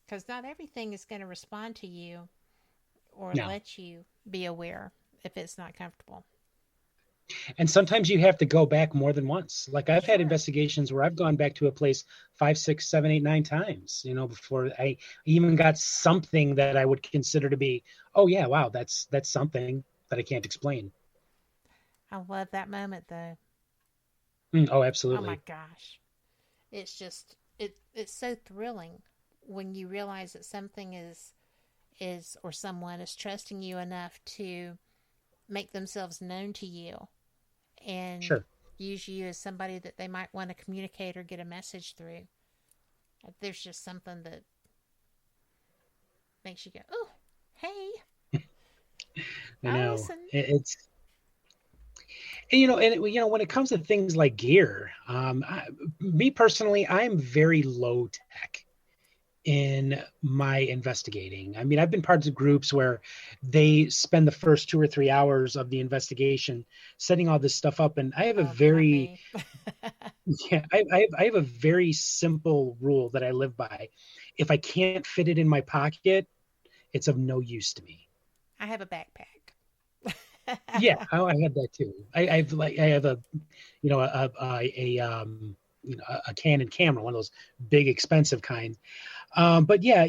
[SPEAKER 1] because not everything is going to respond to you or let you be aware if it's not comfortable.
[SPEAKER 11] And sometimes you have to go back more than once. Like I've had investigations where I've gone back to a place 5, 6, 7, 8, 9 times, before I even got something that I would consider to be, oh yeah, wow, that's something that I can't explain.
[SPEAKER 1] I love that moment though.
[SPEAKER 11] Oh, absolutely.
[SPEAKER 1] Oh my gosh. It's just, it's so thrilling when you realize that something is or someone is trusting you enough to make themselves known to you and use you as somebody that they might want to communicate or get a message through. There's just something that makes you go, oh, hey.
[SPEAKER 11] I know. It's, and when it comes to things like gear, me personally, I'm very low tech in my investigating. I mean, I've been parts of groups where they spend the first 2 or 3 hours of the investigation setting all this stuff up, and I have a very I have a very simple rule that I live by. If I can't fit it in my pocket, it's of no use to me.
[SPEAKER 1] I have a backpack.
[SPEAKER 11] Yeah, I have that too. I have a a Canon camera, one of those big expensive kind. But yeah,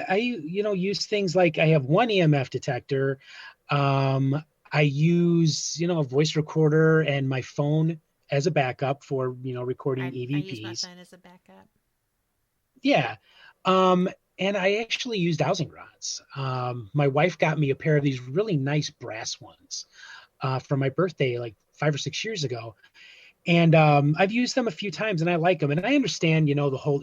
[SPEAKER 11] I use things like I have one EMF detector. I use, a voice recorder and my phone as a backup for, recording EVPs.
[SPEAKER 1] I use my phone as a backup.
[SPEAKER 11] Yeah. And I actually use dowsing rods. My wife got me a pair of these really nice brass ones for my birthday, like 5 or 6 years ago. And I've used them a few times and I like them. And I understand, the whole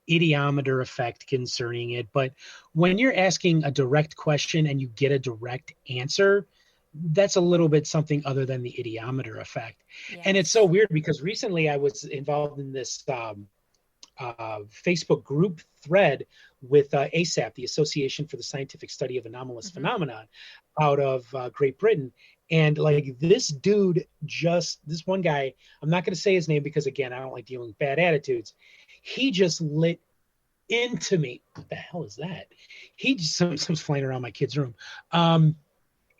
[SPEAKER 11] idiometer effect concerning it. But when you're asking a direct question and you get a direct answer, that's a little bit something other than the idiometer effect. Yes. And it's so weird because recently I was involved in this Facebook group thread with ASAP, the Association for the Scientific Study of Anomalous Phenomenon, out of Great Britain. And like this one guy, I'm not going to say his name because again, I don't like dealing with bad attitudes. He just lit into me. What the hell is that? Something's flying around my kid's room.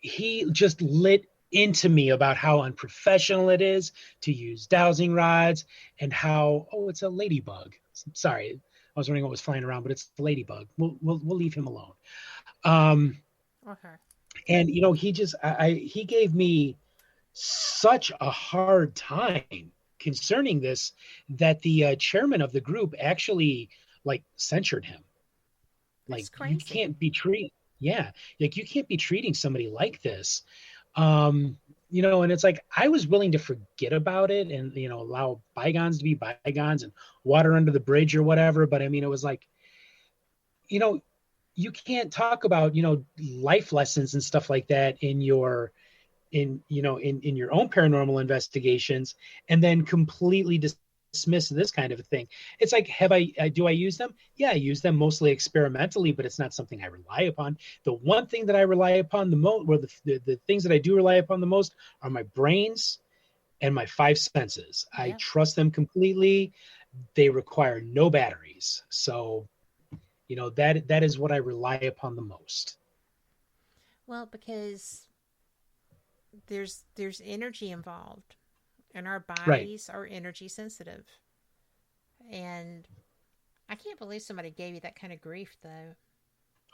[SPEAKER 11] He just lit into me about how unprofessional it is to use dowsing rods and how, it's a ladybug. Sorry, I was wondering what was flying around, but it's a ladybug. We'll leave him alone.
[SPEAKER 1] Okay.
[SPEAKER 11] And he gave me such a hard time concerning this that the chairman of the group actually censured him.
[SPEAKER 1] That's crazy.
[SPEAKER 11] You can't be treating somebody like this. And it's like I was willing to forget about it and allow bygones to be bygones and water under the bridge or whatever. But I mean, it was like, you can't talk about life lessons and stuff like that in your own paranormal investigations and then completely dismiss this kind of a thing. It's like, do I use them? Yeah, I use them mostly experimentally, but it's not something I rely upon. The one thing that I rely upon the most, or the things that I do rely upon the most, are my brains and my 5 senses. Yeah. I trust them completely. They require no batteries. So that is what I rely upon the most.
[SPEAKER 1] Well, because there's energy involved, and our bodies are energy sensitive. And I can't believe somebody gave you that kind of grief, though.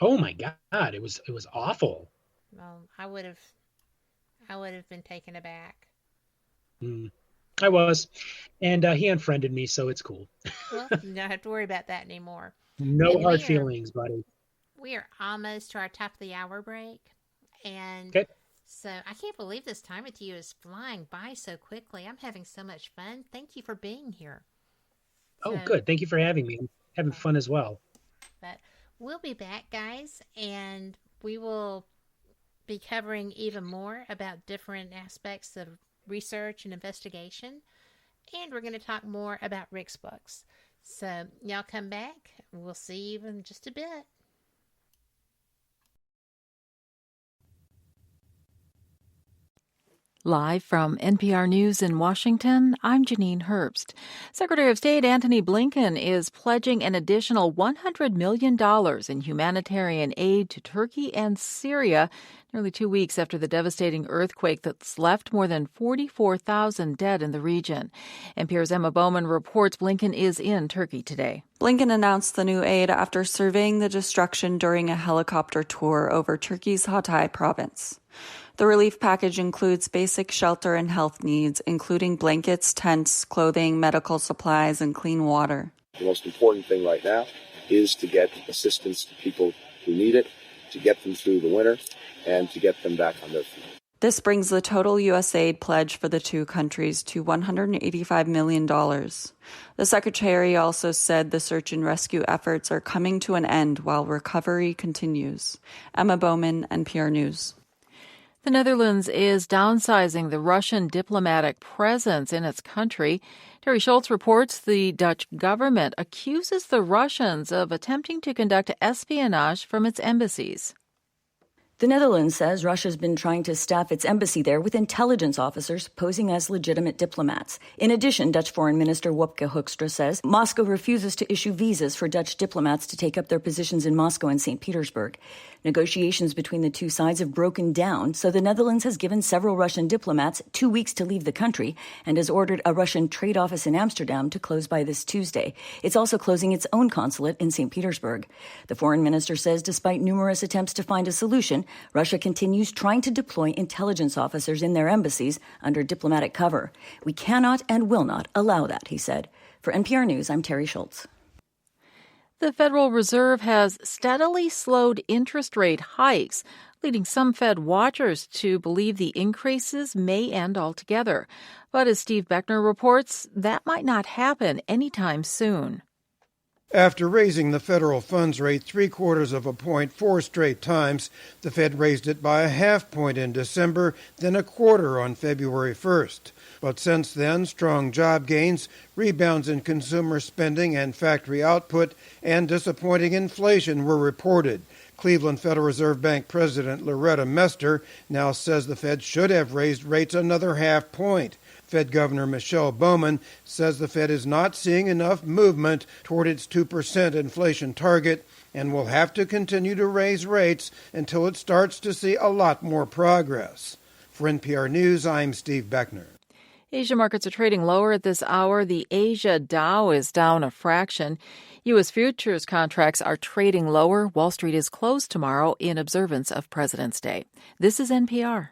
[SPEAKER 11] Oh my God, it was awful.
[SPEAKER 1] Well, I would have been taken aback.
[SPEAKER 11] I was, and he unfriended me, so it's cool.
[SPEAKER 1] Well, you don't have to worry about that anymore.
[SPEAKER 11] No hard feelings, buddy.
[SPEAKER 1] We are almost to our top of the hour break. And so I can't believe this time with you is flying by so quickly. I'm having so much fun. Thank you for being here.
[SPEAKER 11] Oh, good. Thank you for having me. I'm having fun as well.
[SPEAKER 1] But we'll be back, guys, and we will be covering even more about different aspects of research and investigation. And we're going to talk more about Rick's books. So y'all come back. We'll see you in just a bit.
[SPEAKER 15] Live from NPR News in Washington, I'm Janine Herbst. Secretary of State Antony Blinken is pledging an additional $100 million in humanitarian aid to Turkey and Syria, nearly 2 weeks after the devastating earthquake that's left more than 44,000 dead in the region. NPR's Emma Bowman reports Blinken is in Turkey today.
[SPEAKER 16] Blinken announced the new aid after surveying the destruction during a helicopter tour over Turkey's Hatay province. The relief package includes basic shelter and health needs, including blankets, tents, clothing, medical supplies, and clean water.
[SPEAKER 17] The most important thing right now is to get assistance to people who need it, to get them through the winter, and to get them back on their feet.
[SPEAKER 16] This brings the total U.S. aid pledge for the two countries to $185 million. The secretary also said the search and rescue efforts are coming to an end while recovery continues. Emma Bowman, NPR News.
[SPEAKER 15] The Netherlands is downsizing the Russian diplomatic presence in its country. Terry Schultz reports the Dutch government accuses the Russians of attempting to conduct espionage from its embassies.
[SPEAKER 18] The Netherlands says Russia's been trying to staff its embassy there with intelligence officers posing as legitimate diplomats. In addition, Dutch Foreign Minister Wopke Hoekstra says Moscow refuses to issue visas for Dutch diplomats to take up their positions in Moscow and St. Petersburg. Negotiations between the two sides have broken down, so the Netherlands has given several Russian diplomats 2 weeks to leave the country and has ordered a Russian trade office in Amsterdam to close by this Tuesday. It's also closing its own consulate in St. Petersburg. The foreign minister says despite numerous attempts to find a solution, Russia continues trying to deploy intelligence officers in their embassies under diplomatic cover. We cannot and will not allow that, he said. For NPR News, I'm Terry Schultz.
[SPEAKER 15] The Federal Reserve has steadily slowed interest rate hikes, leading some Fed watchers to believe the increases may end altogether. But as Steve Beckner reports, that might not happen anytime soon.
[SPEAKER 19] After raising the federal funds rate 0.75 of a point 4 straight times, the Fed raised it by 0.5 point in December, then 0.25 on February 1st. But since then, strong job gains, rebounds in consumer spending and factory output, and disappointing inflation were reported. Cleveland Federal Reserve Bank President Loretta Mester now says the Fed should have raised rates another 0.5 point. Fed Governor Michelle Bowman says the Fed is not seeing enough movement toward its 2% inflation target and will have to continue to raise rates until it starts to see a lot more progress. For NPR News, I'm Steve Beckner.
[SPEAKER 15] Asia markets are trading lower at this hour. The Asia Dow is down a fraction. U.S. futures contracts are trading lower. Wall Street is closed tomorrow in observance of President's Day. This is NPR.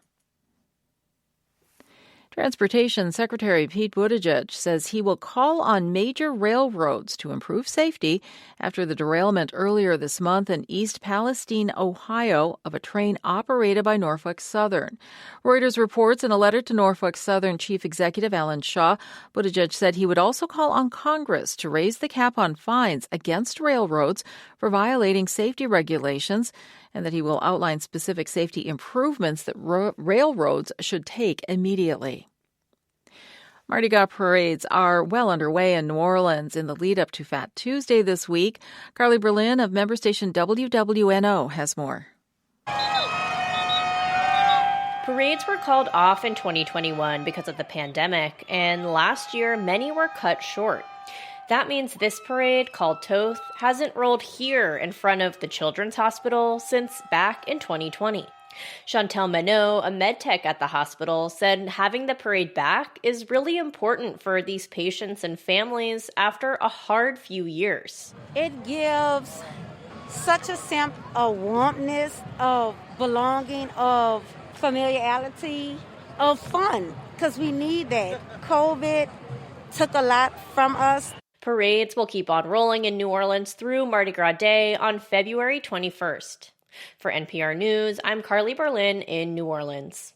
[SPEAKER 15] Transportation Secretary Pete Buttigieg says he will call on major railroads to improve safety after the derailment earlier this month in East Palestine, Ohio, of a train operated by Norfolk Southern. Reuters reports in a letter to Norfolk Southern Chief Executive Alan Shaw, Buttigieg said he would also call on Congress to raise the cap on fines against railroads for violating safety regulations, and that he will outline specific safety improvements that railroads should take immediately. Mardi Gras parades are well underway in New Orleans in the lead-up to Fat Tuesday this week. Carly Berlin of member station WWNO has more.
[SPEAKER 20] Parades were called off in 2021 because of the pandemic, and last year many were cut short. That means this parade, called Toth, hasn't rolled here in front of the Children's Hospital since back in 2020. Chantel Minot, a med tech at the hospital, said having the parade back is really important for these patients and families after a hard few years.
[SPEAKER 21] It gives such a sense of warmness, of belonging, of familiarity, of fun, because we need that. COVID took a lot from us.
[SPEAKER 20] Parades will keep on rolling in New Orleans through Mardi Gras Day on February 21st. For NPR News, I'm Carly Berlin in New Orleans.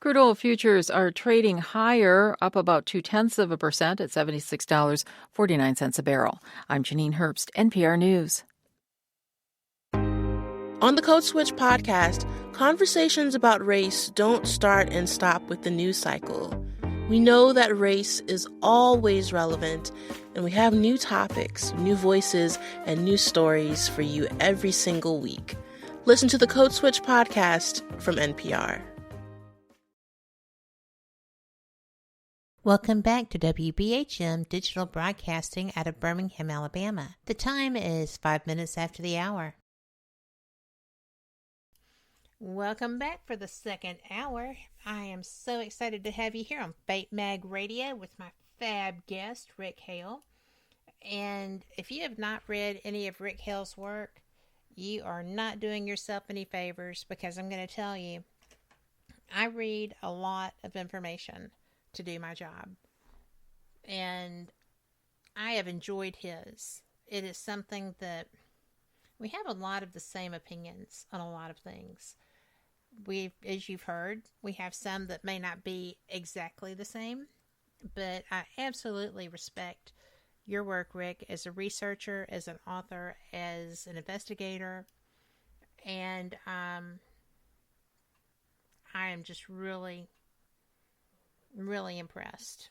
[SPEAKER 15] Crude oil futures are trading higher, up about 0.2% at $76.49 a barrel. I'm Janine Herbst, NPR News.
[SPEAKER 3] On the Code Switch podcast, conversations about race don't start and stop with the news cycle. We know that race is always relevant, and we have new topics, new voices, and new stories for you every single week. Listen to the Code Switch podcast from NPR.
[SPEAKER 1] Welcome back to WBHM Digital Broadcasting out of Birmingham, Alabama. The time is 5 minutes after the hour. Welcome back for the second hour. I am so excited to have you here on Fate Mag Radio with my fab guest, Rick Hale. And if you have not read any of Rick Hale's work, you are not doing yourself any favors, because I'm going to tell you, I read a lot of information to do my job. And I have enjoyed his. It is something that we have a lot of the same opinions on a lot of things. As you've heard, we have some that may not be exactly the same, but I absolutely respect your work, Rick, as a researcher, as an author, as an investigator, and I am just really impressed.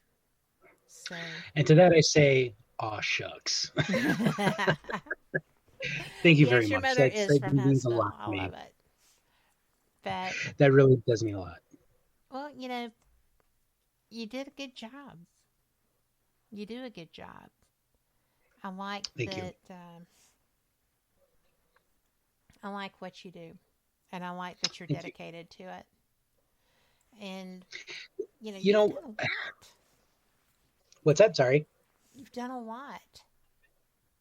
[SPEAKER 1] So,
[SPEAKER 11] and to that I say, aw shucks. Thank you very
[SPEAKER 1] your
[SPEAKER 11] much.
[SPEAKER 1] Mother
[SPEAKER 11] That
[SPEAKER 1] is from
[SPEAKER 11] means a
[SPEAKER 1] Huntsville.
[SPEAKER 11] lot to
[SPEAKER 1] I
[SPEAKER 11] me.
[SPEAKER 1] love it. But
[SPEAKER 11] That really does mean a lot.
[SPEAKER 1] well, you did a good job. You do a good job. I like
[SPEAKER 11] Thank you.
[SPEAKER 1] I like what you do, and I like that you're
[SPEAKER 11] Thank you.
[SPEAKER 1] dedicated to it. And you've
[SPEAKER 11] You know,
[SPEAKER 1] done a lot.
[SPEAKER 11] What's that? Sorry.
[SPEAKER 1] You've done a lot.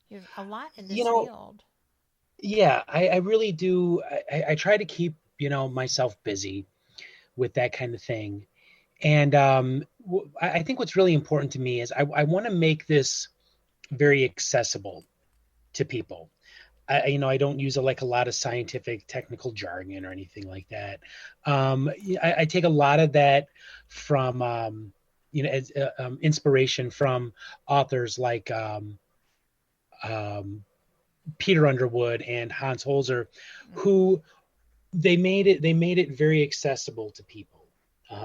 [SPEAKER 1] You've a lot in this
[SPEAKER 11] You know,
[SPEAKER 1] field.
[SPEAKER 11] Yeah, I really do. I try to keep, myself busy with that kind of thing. And I think what's really important to me is I want to make this very accessible to people. I don't use a lot of scientific technical jargon or anything like that. I take a lot of that from, as inspiration from authors like Peter Underwood and Hans Holzer, who they made it very accessible to people.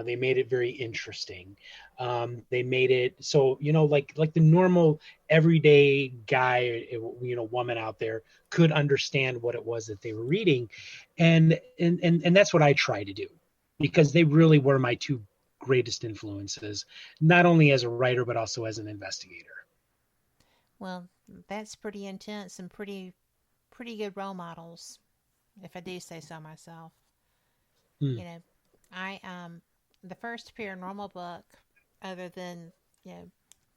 [SPEAKER 11] They made it very interesting. They made it so, like the normal everyday guy, woman out there could understand what it was that they were reading. And that's what I try to do, because they really were my two greatest influences, not only as a writer, but also as an investigator.
[SPEAKER 1] Well, that's pretty intense and pretty good role models, if I do say so myself. I the first paranormal book, other than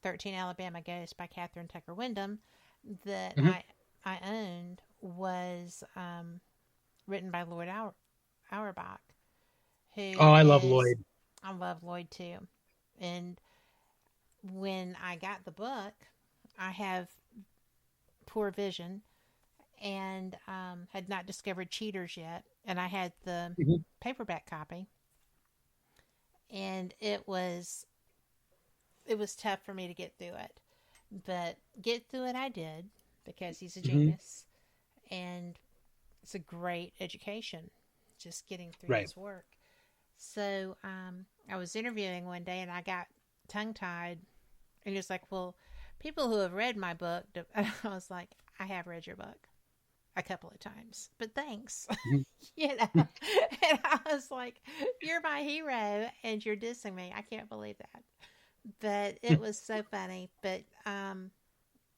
[SPEAKER 1] 13 Alabama Ghosts by Catherine Tucker Wyndham, that I owned was written by Lloyd Auerbach.
[SPEAKER 11] I love Lloyd.
[SPEAKER 1] I love Lloyd too. And when I got the book, I have poor vision and had not discovered Cheaters yet, and I had the paperback copy, and it was tough for me to get through it, but get through it I did, because he's a genius, and it's a great education just getting through his work. So I was interviewing one day and I got tongue-tied, and he was like, well, people who have read my book, and I was like, I have read your book a couple of times, but thanks. And I was like, you're my hero and you're dissing me. I can't believe that. But it was so funny. But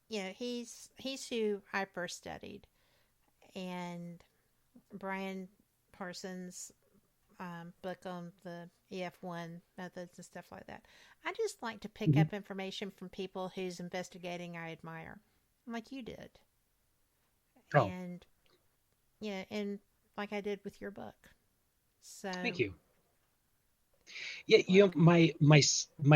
[SPEAKER 1] he's who I first studied, and Brian Parsons' book on the EF1 methods and stuff like that. I just like to pick up information from people whose investigating I admire, like you did. And and like I did with your book. So
[SPEAKER 11] thank you. Yeah, my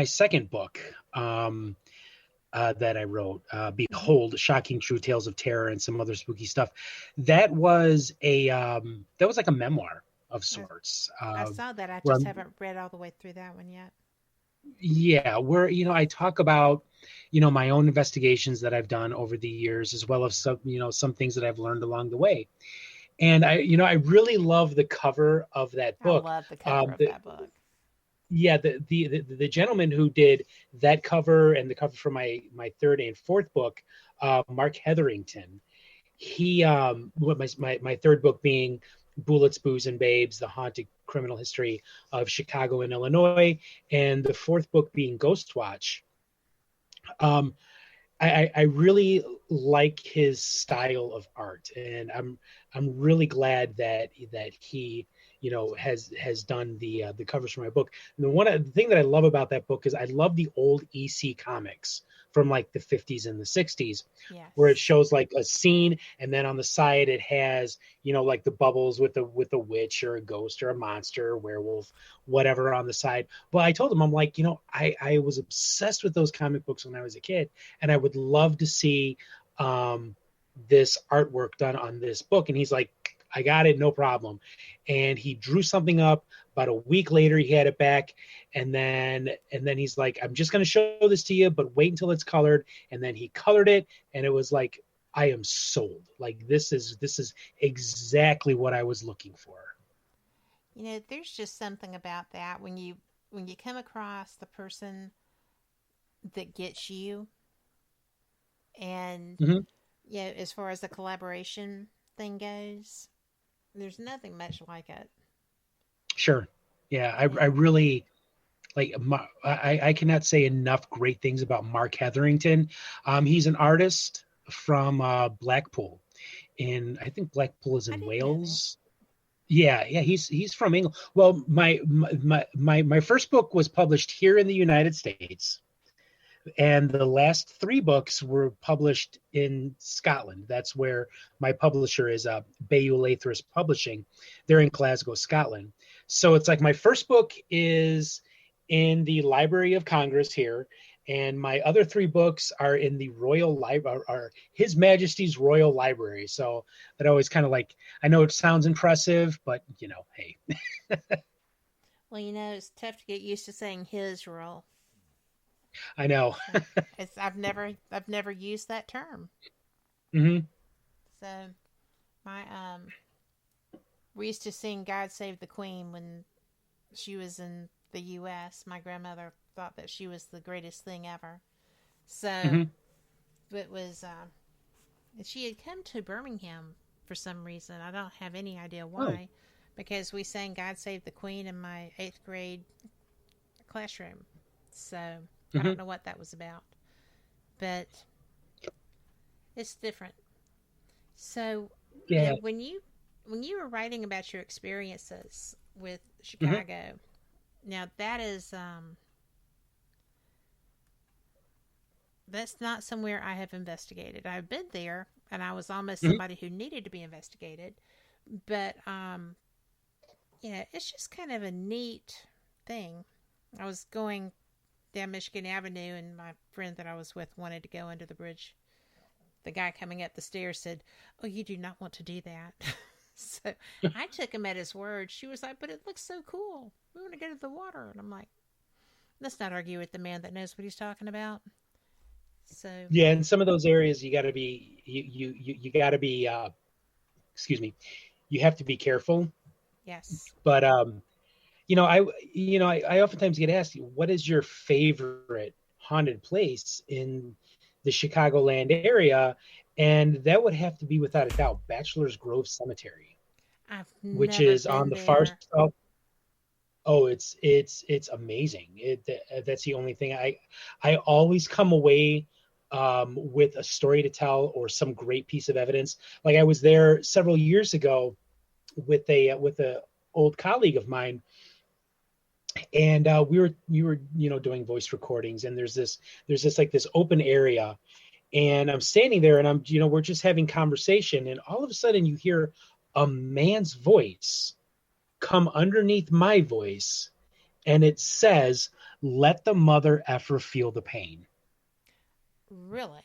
[SPEAKER 11] second book that I wrote, Behold, Shocking True Tales of Terror and some other spooky stuff, that was like a memoir of sorts.
[SPEAKER 1] I saw that. I
[SPEAKER 11] where
[SPEAKER 1] just
[SPEAKER 11] I'm-
[SPEAKER 1] haven't read all the way through that one yet.
[SPEAKER 11] Yeah, where I talk about my own investigations that I've done over the years, as well as some things that I've learned along the way. And I really love the cover of that book.
[SPEAKER 1] I love the cover of that book.
[SPEAKER 11] Yeah, the gentleman who did that cover and the cover for my third and fourth book, Mark Hetherington. He my third book being Bullets, Booze, and Babes: The Haunted Criminal History of Chicago and Illinois, and the fourth book being Ghost Watch. I really like his style of art, and I'm really glad that he has done the covers for my book. And the thing that I love about that book is I love the old EC comics from like the 50s and the 60s, where it shows like a scene, and then on the side it has like the bubbles with a witch or a ghost or a monster or werewolf, whatever on the side. But I told him, I'm like, I was obsessed with those comic books when I was a kid, and I would love to see this artwork done on this book. And he's like, I got it, no problem. And he drew something up. About a week later, he had it back, and then he's like, I'm just going to show this to you, but wait until it's colored. And then he colored it, and it was like, I am sold. Like, this is exactly what I was looking for.
[SPEAKER 1] There's just something about that when you come across the person that gets you, and as far as the collaboration thing goes, there's nothing much like it.
[SPEAKER 11] Sure. Yeah. I really like, I cannot say enough great things about Mark Hetherington. He's an artist from Blackpool, I think Blackpool is in Wales. Yeah. He's from England. Well, my first book was published here in the United States, and the last three books were published in Scotland. That's where my publisher is, Bayou Lathris Publishing. They're in Glasgow, Scotland. So it's like my first book is in the Library of Congress here, and my other three books are in the Royal Library, or His Majesty's Royal Library. So that always kind of like, I know it sounds impressive, but hey.
[SPEAKER 1] Well, it's tough to get used to saying his royal.
[SPEAKER 11] I know.
[SPEAKER 1] I've never used that term.
[SPEAKER 11] Mm-hmm.
[SPEAKER 1] So, we used to sing "God Save the Queen" when she was in the U.S. My grandmother thought that she was the greatest thing ever. So, it was. She had come to Birmingham for some reason. I don't have any idea why, because we sang "God Save the Queen" in my 8th grade classroom. So. I don't know what that was about, but it's different. So, when you were writing about your experiences with Chicago, now that is that's not somewhere I have investigated. I've been there, and I was almost somebody who needed to be investigated, but it's just kind of a neat thing. I was going down Michigan Avenue, and my friend that I was with wanted to go under the bridge. The guy coming up the stairs said, "Oh, you do not want to do that." So I took him at his word. She was like, "But it looks so cool. We want to go to the water." And I'm like, let's not argue with the man that knows what he's talking about. So
[SPEAKER 11] yeah, in some of those areas, you got to be you got to be you have to be careful.
[SPEAKER 1] Yes.
[SPEAKER 11] But I oftentimes get asked, what is your favorite haunted place in the Chicagoland area? And that would have to be, without a doubt, Bachelor's Grove Cemetery, which is on the far south. Oh, it's amazing. That's the only thing. I always come away with a story to tell or some great piece of evidence. Like I was there several years ago with a old colleague of mine. And we were doing voice recordings, and there's this like this open area, and I'm standing there, and we're just having conversation, and all of a sudden you hear a man's voice come underneath my voice, and it says, "Let the mother effer feel the pain."
[SPEAKER 1] Really?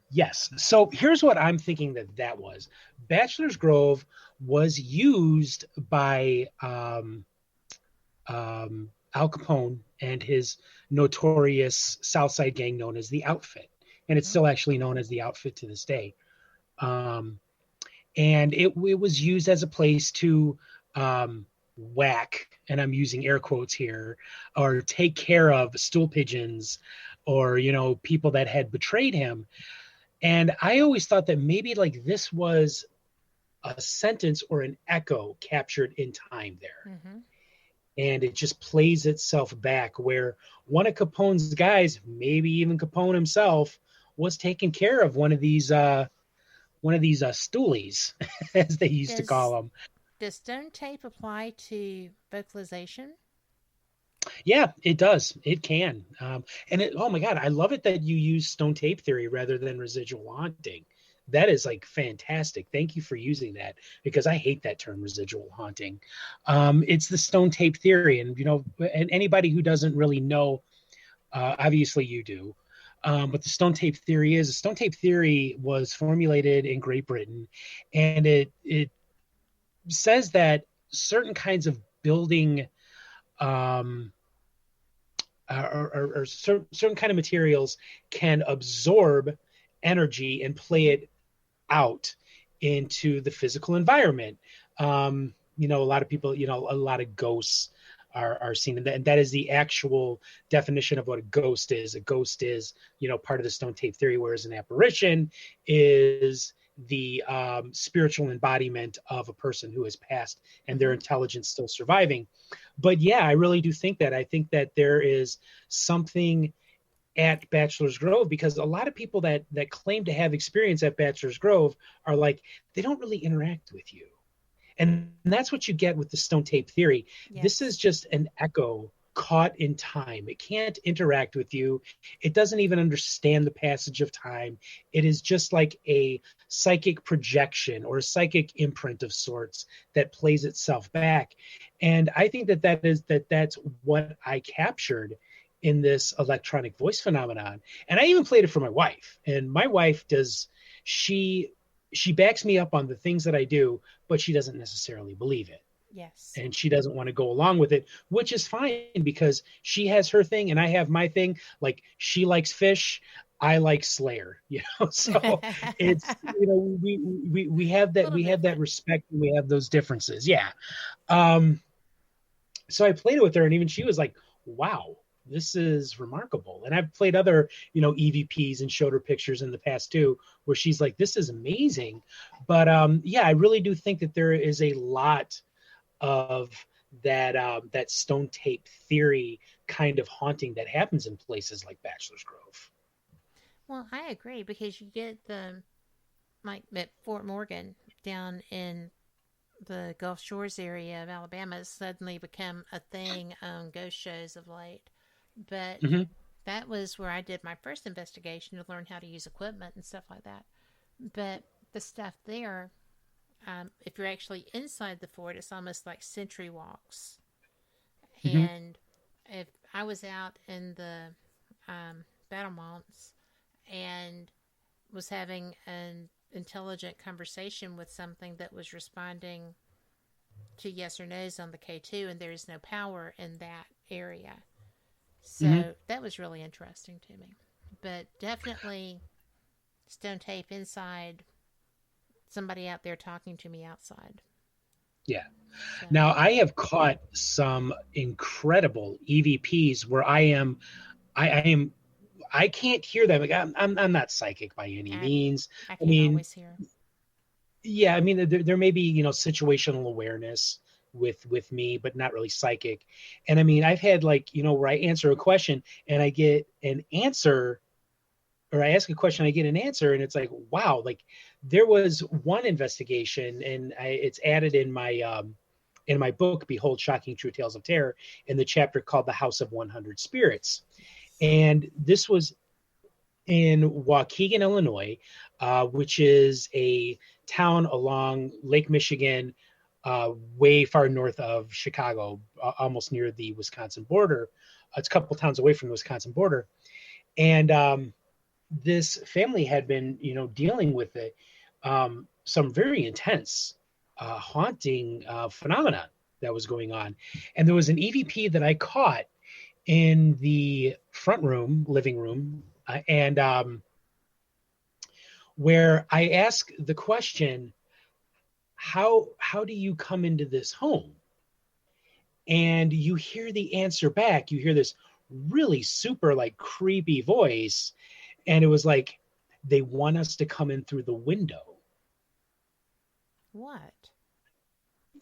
[SPEAKER 11] Yes. So here's what I'm thinking that was. Bachelor's Grove was used by Al Capone and his notorious South Side gang known as the Outfit. And it's still actually known as the Outfit to this day. And it was used as a place to whack, and I'm using air quotes here, or take care of stool pigeons or, people that had betrayed him. And I always thought that maybe like this was a sentence or an echo captured in time there. And it just plays itself back where one of Capone's guys, maybe even Capone himself, was taking care of one of these stoolies, as they used to call them.
[SPEAKER 1] Does stone tape apply to vocalization?
[SPEAKER 11] Yeah, it does. It can. Oh my God, I love it that you use stone tape theory rather than residual haunting. That is like fantastic. Thank you for using that, because I hate that term, residual haunting. It's the stone tape theory. And, and anybody who doesn't really know, obviously you do. But the stone tape theory was formulated in Great Britain, and it says that certain kinds of building or certain kind of materials can absorb energy and play it out into the physical environment. A lot of people, a lot of ghosts are seen in that, and that is the actual definition of what a ghost is. A ghost is, part of the stone tape theory, whereas an apparition is the spiritual embodiment of a person who has passed and their intelligence still surviving. But yeah, I really do think that. I think that there is something at Bachelor's Grove, because a lot of people that claim to have experience at Bachelor's Grove are like, they don't really interact with you. And that's what you get with the stone tape theory. Yes. This is just an echo caught in time. It can't interact with you. It doesn't even understand the passage of time. It is just like a psychic projection or a psychic imprint of sorts that plays itself back. And I think that's what I captured in this electronic voice phenomenon. And I even played it for my wife. And my wife she backs me up on the things that I do, but she doesn't necessarily believe it.
[SPEAKER 1] Yes.
[SPEAKER 11] And she doesn't want to go along with it, which is fine, because she has her thing and I have my thing. Like, she likes fish, I like Slayer, so it's, we have that respect, and we have those differences. Yeah. So I played it with her, and even she was like, wow, this is remarkable. And I've played other, EVPs and showed her pictures in the past too, where she's like, this is amazing. But yeah, I really do think that there is a lot of that stone tape theory kind of haunting that happens in places like Bachelor's Grove.
[SPEAKER 1] Well, I agree, because you get like at Fort Morgan down in the Gulf Shores area of Alabama has suddenly become a thing on ghost shows of late. But that was where I did my first investigation to learn how to use equipment and stuff like that. But the stuff there, if you're actually inside the fort, it's almost like sentry walks. And if I was out in the battlements and was having an intelligent conversation with something that was responding to yes or no's on the K2, and there is no power in that area. So that was really interesting to me. But definitely stone tape inside, somebody out there talking to me outside.
[SPEAKER 11] Yeah. So. Now, I have caught some incredible EVPs where I can't hear them. Like, I'm not psychic by any means.
[SPEAKER 1] I can always hear.
[SPEAKER 11] Yeah, I mean, there may be, situational awareness with me, but not really psychic. And I mean, I've had where I answer a question and I get an answer, or I ask a question, I get an answer, and it's like, wow, like there was one investigation, and it's added in my book, Behold Shocking True Tales of Terror, in the chapter called The House of 100 Spirits. And this was in Waukegan, Illinois, which is a town along Lake Michigan, way far north of Chicago, almost near the Wisconsin border. It's a couple towns away from the Wisconsin border. And this family had been, dealing with some very intense haunting phenomena that was going on. And there was an EVP that I caught in the front room, living room, and where I asked the question, how do you come into this home? And you hear the answer back. You hear this really super like creepy voice. And it was like, they want us to come in through the window.
[SPEAKER 1] What?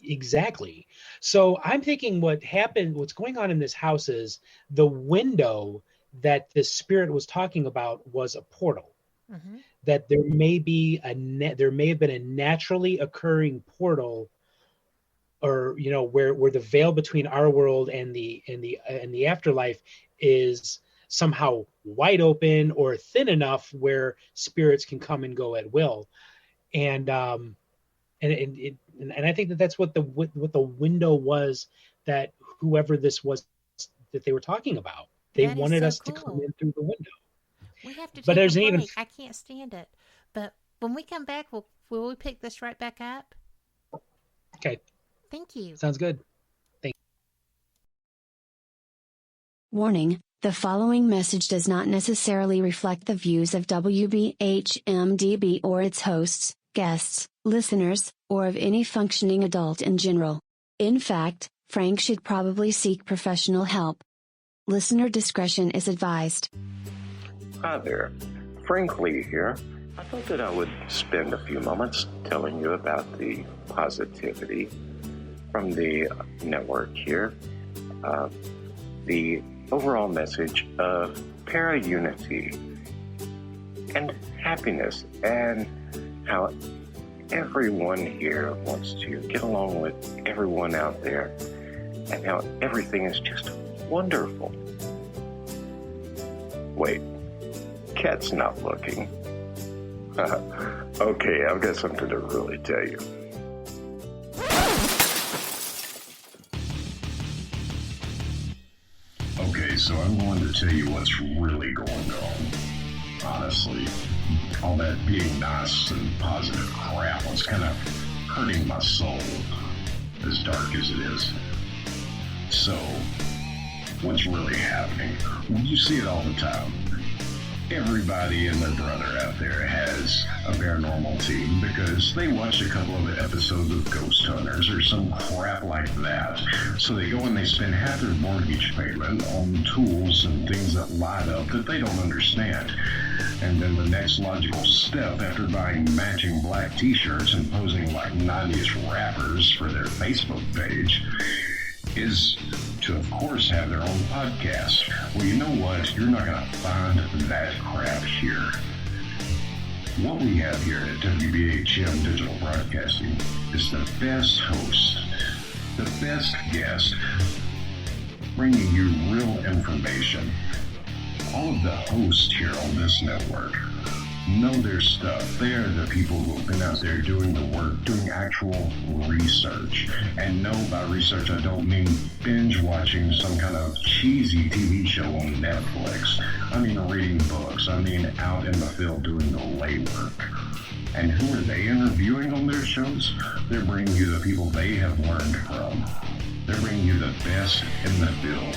[SPEAKER 11] Exactly. So I'm thinking what's going on in this house is the window that the spirit was talking about was a portal.
[SPEAKER 1] Mm-hmm.
[SPEAKER 11] That there may have been a naturally occurring portal, or where the veil between our world and the afterlife is somehow wide open or thin enough where spirits can come and go at will. And I think that's what the window was, that whoever this was that they were talking about, they wanted us to come in through the window.
[SPEAKER 1] We have to take a break. I can't stand it. But when we come back, will we pick this right back up?
[SPEAKER 11] Okay.
[SPEAKER 1] Thank you.
[SPEAKER 11] Sounds good.
[SPEAKER 4] Warning, the following message does not necessarily reflect the views of WBHM-DB or its hosts, guests, listeners, or of any functioning adult in general. In fact, Frank should probably seek professional help. Listener discretion is advised.
[SPEAKER 2] Hi there, Frank Lee here. I thought that I would spend a few moments telling you about the positivity from the network here. The overall message of para-unity and happiness, and how everyone here wants to get along with everyone out there, and how everything is just wonderful. Wait, Cat's not looking. Okay, I've got something to really tell you. Okay, so I'm going to tell you what's really going on. Honestly, all that being nice and positive crap was kind of hurting my soul, as dark as it is. So, what's really happening? Well, you see it all the time. Everybody and their brother out there has a paranormal team because they watch a couple of episodes of Ghost Hunters or some crap like that. So they go and they spend half their mortgage payment on tools and things that light up that they don't understand. And then the next logical step, after buying matching black t-shirts and posing like 90s rappers for their Facebook page, is to, of course, have their own podcast. Well, you know what? You're not going to find that crap here. What we have here at WBHM Digital Broadcasting is the best host, the best guest, bringing you real information. All of the hosts here on this network know their stuff. They are the people who have been out there doing the work, doing actual research. And no, by research, I don't mean binge watching some kind of cheesy TV show on Netflix. I mean reading books. I mean out in the field doing the legwork. And who are they interviewing on their shows? They're bringing you the people they have learned from. They're bringing you the best in the field,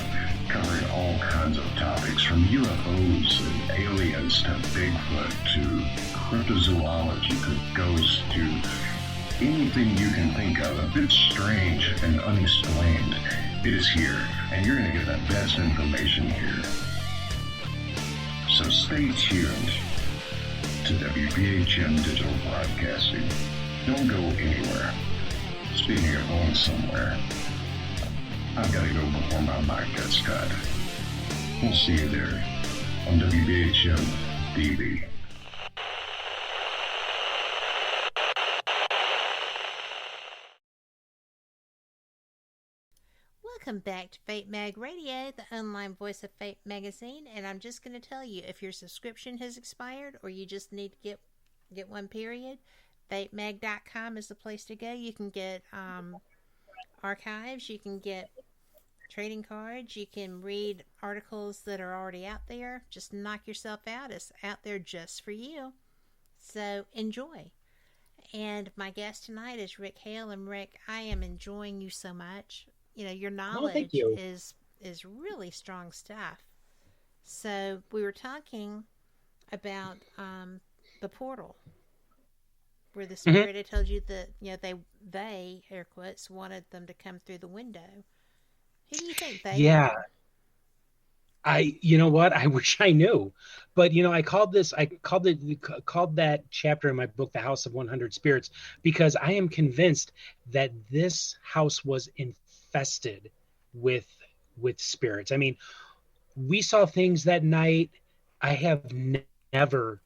[SPEAKER 2] covering all kinds of topics from UFOs and aliens to Bigfoot to cryptozoology to ghosts to anything you can think of a bit strange and unexplained. It is here, and you're going to get the best information here. So stay tuned to WBHM Digital Broadcasting. Don't go anywhere. Speaking of going somewhere, I've got to go before my mic gets cut. We'll see you there on WBHM-DB.
[SPEAKER 1] Welcome back to Fate Mag Radio, the online voice of Fate Magazine, and I'm just going to tell you, if your subscription has expired or you just need to get one period, fatemag.com is the place to go. You can get archives, you can get trading cards, you can read articles that are already out there. Just knock yourself out. It's out there just for you. So enjoy. And my guest tonight is Rick Hale. And Rick, I am enjoying you so much. You know, your
[SPEAKER 11] Oh, thank
[SPEAKER 1] knowledge
[SPEAKER 11] you.
[SPEAKER 1] is really strong stuff. So we were talking about the portal, where the spirit had told you that, you know, they air quotes wanted them to come through the window. Who do you think they
[SPEAKER 11] Yeah.
[SPEAKER 1] were?
[SPEAKER 11] You know what? I wish I knew, but I called that chapter in my book, The House of 100 Spirits, because I am convinced that this house was infested with spirits. I mean, we saw things that night I have never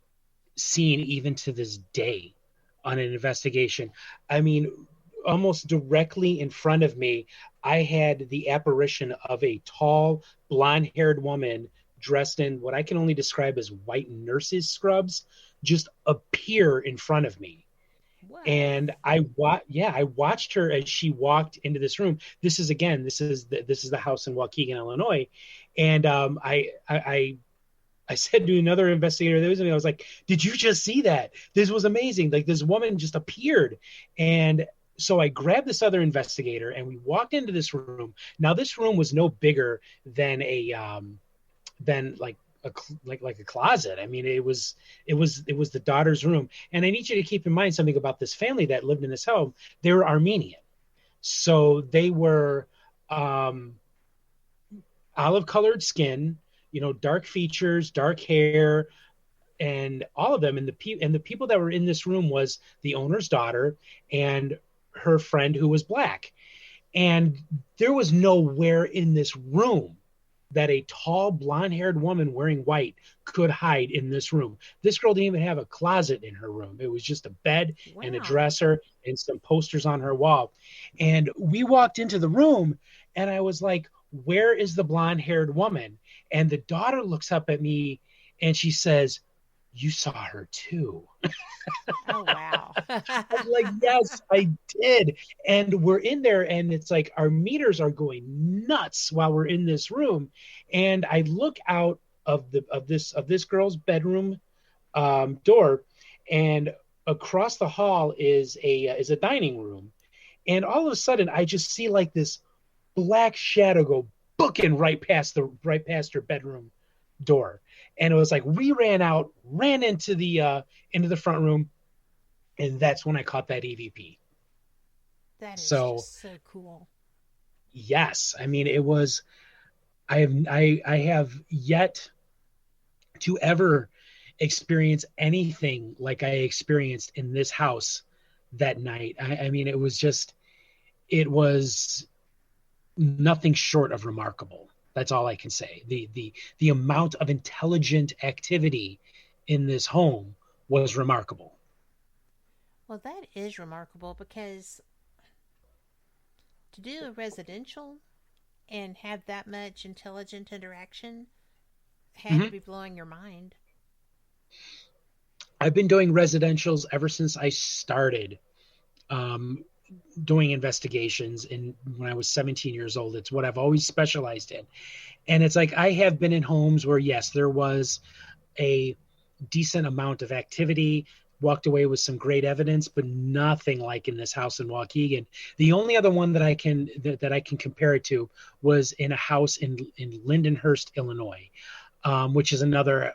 [SPEAKER 11] seen, even to this day, on an investigation. I mean, almost directly in front of me, I had the apparition of a tall, blonde-haired woman dressed in what I can only describe as white nurses' scrubs just appear in front of me.
[SPEAKER 1] What?
[SPEAKER 11] And I watched her as she walked into this room. This is the house in Waukegan, Illinois. And I said to another investigator that was with me, I was like, "Did you just see that? This was amazing. Like, this woman just appeared." And so I grabbed this other investigator and we walked into this room. Now, this room was no bigger than a closet. I mean, it was the daughter's room. And I need you to keep in mind something about this family that lived in this home. They were Armenian. So they were olive colored skin, dark features, dark hair, and all of them. And the people that were in this room was the owner's daughter and her friend who was black. And there was nowhere in this room that a tall, blonde-haired woman wearing white could hide in this room. This girl didn't even have a closet in her room. It was just a bed and a dresser and some posters on her wall. And we walked into the room and I was like, "Where is the blonde-haired woman?" And the daughter looks up at me and she says, "You saw her too."
[SPEAKER 1] Oh, wow.
[SPEAKER 11] I was like, "Yes, I did." And we're in there and it's like our meters are going nuts while we're in this room. And I look out of this girl's bedroom door, and across the hall is a dining room. And all of a sudden I just see like this black shadow go booking right past her bedroom door. And it was like we ran into the front room, and that's when I caught that EVP.
[SPEAKER 1] That is just so cool.
[SPEAKER 11] Yes, I mean, it was. I have yet to ever experience anything like I experienced in this house that night. I mean, it was nothing short of remarkable. That's all I can say. The amount of intelligent activity in this home was remarkable.
[SPEAKER 1] Well, that is remarkable, because to do a residential and have that much intelligent interaction had to be blowing your mind.
[SPEAKER 11] I've been doing residentials ever since I started doing investigations when I was 17 years old. It's what I've always specialized in. And it's like I have been in homes where, yes, there was a decent amount of activity, walked away with some great evidence, but nothing like in this house in Waukegan. The only other one that I can compare it to was in a house in Lindenhurst, Illinois, which is another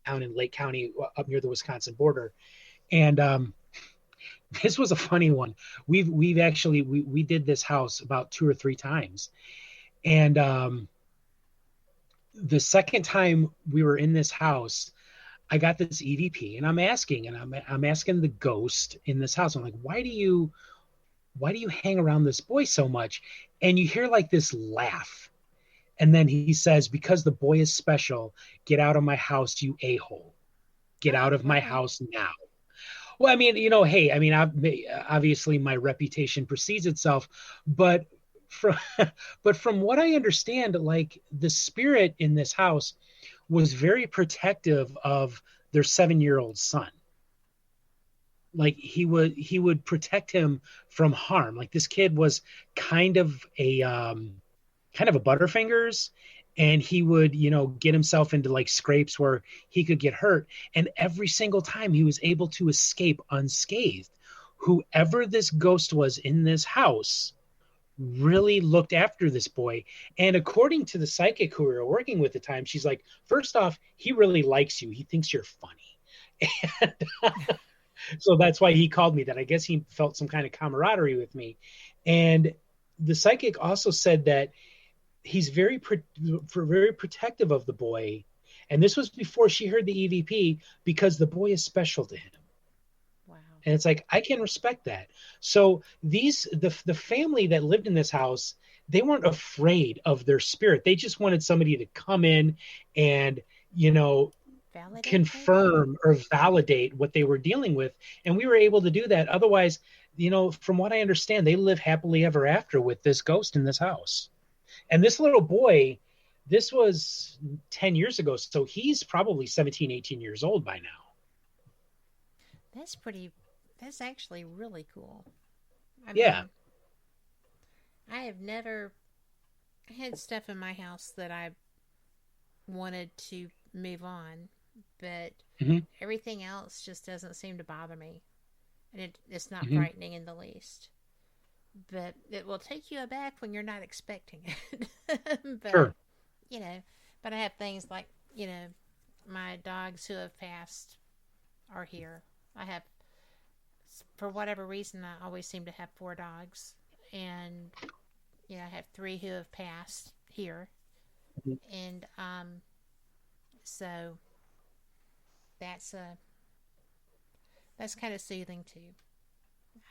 [SPEAKER 11] town in Lake County up near the Wisconsin border. And this was a funny one. We did this house about 2 or 3 times. And the second time we were in this house, I got this EVP, and I'm asking the ghost in this house. I'm like, why do you hang around this boy so much? And you hear like this laugh. And then he says, "Because the boy is special, get out of my house, you a-hole. Get out of my house now." Well, I mean, hey, I mean, obviously my reputation precedes itself, but from what I understand, like the spirit in this house was very protective of their 7-year-old son. Like he would protect him from harm. Like this kid was kind of a Butterfingers, and he would, get himself into like scrapes where he could get hurt. And every single time he was able to escape unscathed. Whoever this ghost was in this house really looked after this boy. And according to the psychic who we were working with at the time, she's like, first off, he really likes you. He thinks you're funny. And so that's why he called me that. I guess he felt some kind of camaraderie with me. And the psychic also said that he's very protective of the boy. And this was before she heard the EVP, because the boy is special to him. And it's like, I can respect that. So the family that lived in this house, they weren't afraid of their spirit. They just wanted somebody to come in and, confirm or validate what they were dealing with. And we were able to do that. Otherwise, from what I understand, they live happily ever after with this ghost in this house. And this little boy, this was 10 years ago. So he's probably 17, 18 years old by now.
[SPEAKER 1] That's actually really cool. I have never had stuff in my house that I wanted to move on, but everything else just doesn't seem to bother me. And it's not frightening in the least. But it will take you aback when you're not expecting it. But,
[SPEAKER 11] sure.
[SPEAKER 1] But I have things like, my dogs who have passed are here. I have, for whatever reason, I always seem to have 4 dogs. And, I have 3 who have passed here. And, so that's kind of soothing too.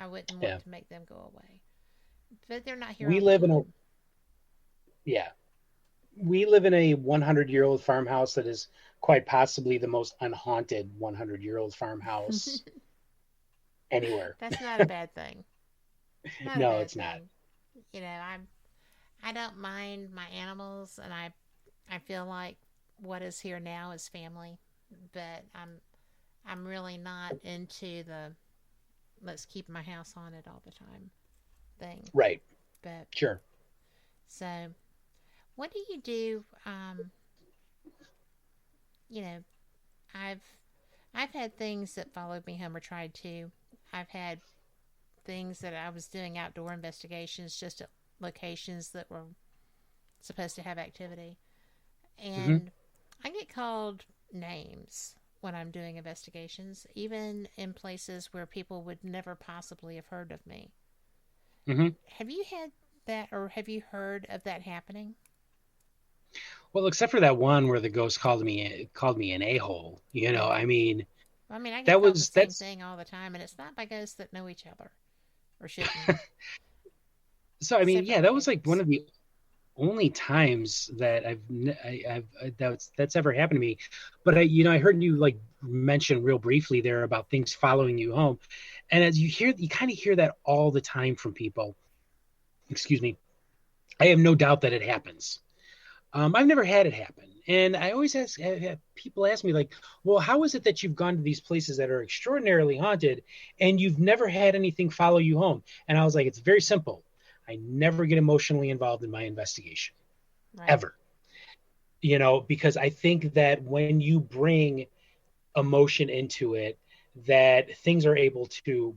[SPEAKER 1] I wouldn't want to make them go away. But they're not here. We live in
[SPEAKER 11] a 100-year-old farmhouse that is quite possibly the most unhaunted 100-year-old farmhouse anywhere.
[SPEAKER 1] That's not a bad thing.
[SPEAKER 11] No, it's not.
[SPEAKER 1] I don't mind my animals, and I feel like what is here now is family, but I'm really not into the let's keep my house haunted all the time thing.
[SPEAKER 11] Right.
[SPEAKER 1] But
[SPEAKER 11] sure.
[SPEAKER 1] So, what do you do? I've had things that followed me home or tried to. I've had things that I was doing outdoor investigations just at locations that were supposed to have activity. And I get called names when I'm doing investigations, even in places where people would never possibly have heard of me. Have you had that, or have you heard of that happening?
[SPEAKER 11] Well, except for that one where the ghost called me an a-hole. I get
[SPEAKER 1] called the same thing all the time, and it's not by ghosts that know each other or shouldn't.
[SPEAKER 11] So that was like one of the only times that that's ever happened to me. But I heard you like mention real briefly there about things following you home, and as you kind of hear that all the time from people. Excuse me. I have no doubt that it happens. I've never had it happen, and I always have people ask me like, well, how is it that you've gone to these places that are extraordinarily haunted and you've never had anything follow you home? And I was like, it's very simple. I never get emotionally involved in my investigation, ever. Because I think that when you bring emotion into it, that things are able to,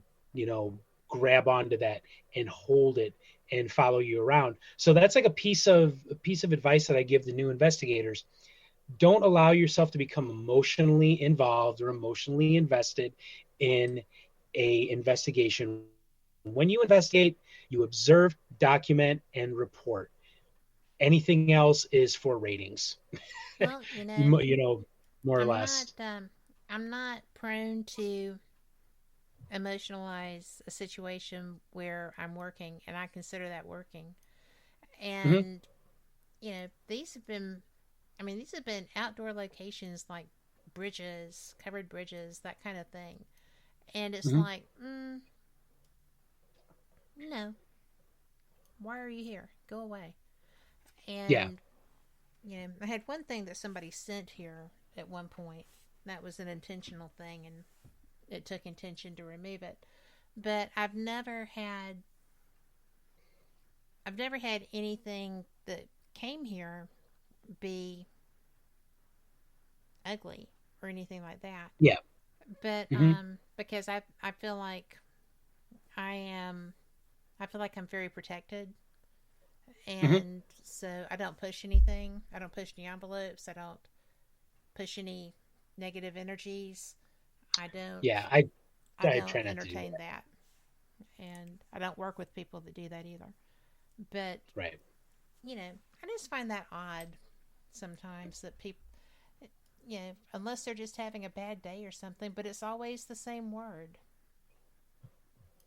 [SPEAKER 11] grab onto that and hold it and follow you around. So that's like a piece of advice that I give to new investigators. Don't allow yourself to become emotionally involved or emotionally invested in a investigation. When you investigate, you observe, document, and report. Anything else is for ratings.
[SPEAKER 1] Well,
[SPEAKER 11] more or less.
[SPEAKER 1] I'm not prone to emotionalize a situation where I'm working, and I consider that working. And these have been outdoor locations like bridges, covered bridges, that kind of thing. And it's like, no, why are you here? Go away. And I had one thing that somebody sent here at one point. That was an intentional thing, and it took intention to remove it. But I've never had anything that came here be ugly or anything like that.
[SPEAKER 11] Yeah.
[SPEAKER 1] But because I feel like I feel like I'm very protected, and so I don't push anything. I don't push any envelopes. I don't push any negative energies. I don't.
[SPEAKER 11] Yeah, I
[SPEAKER 1] don't
[SPEAKER 11] try not
[SPEAKER 1] entertain
[SPEAKER 11] to do
[SPEAKER 1] that, and I don't work with people that do that either. But
[SPEAKER 11] right.
[SPEAKER 1] I just find that odd sometimes that people, unless they're just having a bad day or something, but it's always the same word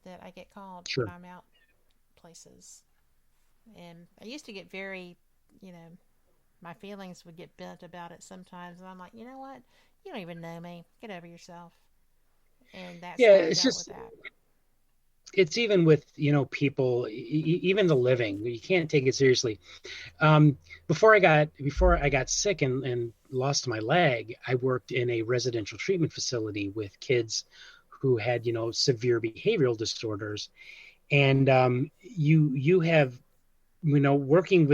[SPEAKER 1] that I get called when I'm out places. And I used to get very, my feelings would get bent about it sometimes, and I'm like, you know what? You don't even know me. Get over yourself. And that's how I
[SPEAKER 11] it's
[SPEAKER 1] dealt
[SPEAKER 11] just
[SPEAKER 1] with that.
[SPEAKER 11] It's even with people, even the living. You can't take it seriously. Before I got sick and lost my leg, I worked in a residential treatment facility with kids who had severe behavioral disorders, and you have working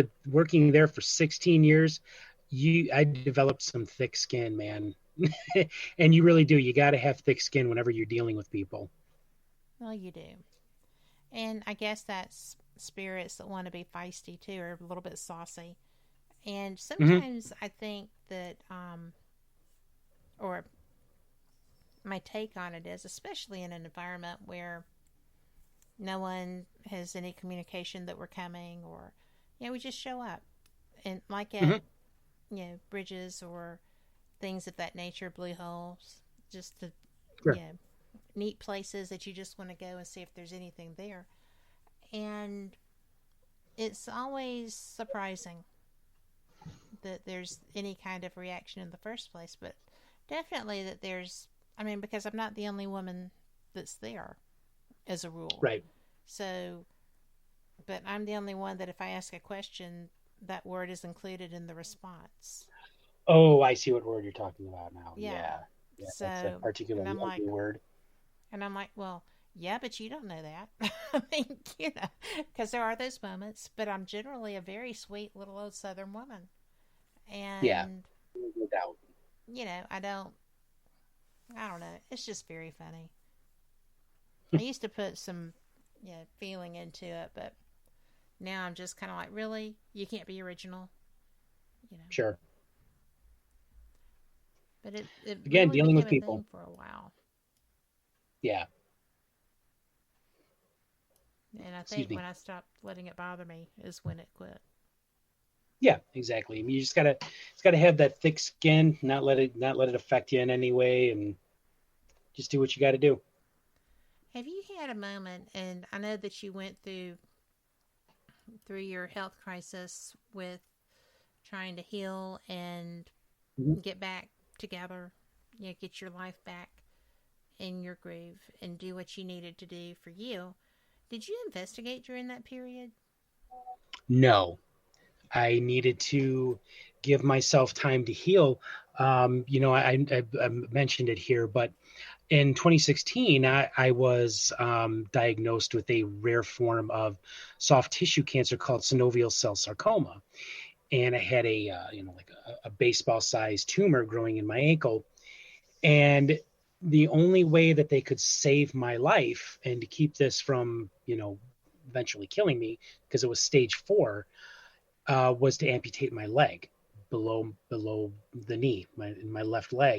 [SPEAKER 11] there for 16 years, I developed some thick skin, man. And you really do. You got to have thick skin whenever you're dealing with people.
[SPEAKER 1] Well, you do. And I guess that's spirits that want to be feisty too, or a little bit saucy. And sometimes I think that, or my take on it is, especially in an environment where no one has any communication that we're coming, or, we just show up. And like at, bridges or things of that nature, blue holes, just to, neat places that you just want to go and see if there's anything there. And it's always surprising that there's any kind of reaction in the first place, but definitely that there's, because I'm not the only woman that's there as a rule.
[SPEAKER 11] Right.
[SPEAKER 1] So, but I'm the only one that if I ask a question, that word is included in the response.
[SPEAKER 11] Oh, I see what word you're talking about now.
[SPEAKER 1] Yeah.
[SPEAKER 11] So, that's a particular word.
[SPEAKER 1] And I'm like, well, yeah, but you don't know that. Because there are those moments, but I'm generally a very sweet little old Southern woman. And,
[SPEAKER 11] no doubt.
[SPEAKER 1] I don't know. It's just very funny. I used to put some, feeling into it, but now I'm just kind of like, really? You can't be original?
[SPEAKER 11] Sure.
[SPEAKER 1] But it
[SPEAKER 11] again,
[SPEAKER 1] really
[SPEAKER 11] dealing with
[SPEAKER 1] became a
[SPEAKER 11] people
[SPEAKER 1] thing for a while.
[SPEAKER 11] Yeah.
[SPEAKER 1] And I think when I stopped letting it bother me is when it quit.
[SPEAKER 11] Yeah, exactly. You just gotta have that thick skin, not let it affect you in any way, and just do what you got to do.
[SPEAKER 1] Have you had a moment, and I know that you went through your health crisis with trying to heal and get back together, get your life back in your groove and do what you needed to do for you. Did you investigate during that period?
[SPEAKER 11] No, I needed to give myself time to heal. I mentioned it here, but in 2016, I was diagnosed with a rare form of soft tissue cancer called synovial cell sarcoma. And I had a baseball-sized tumor growing in my ankle. And the only way that they could save my life and to keep this from, eventually killing me, because it was stage 4, was to amputate my leg below the knee, my left leg.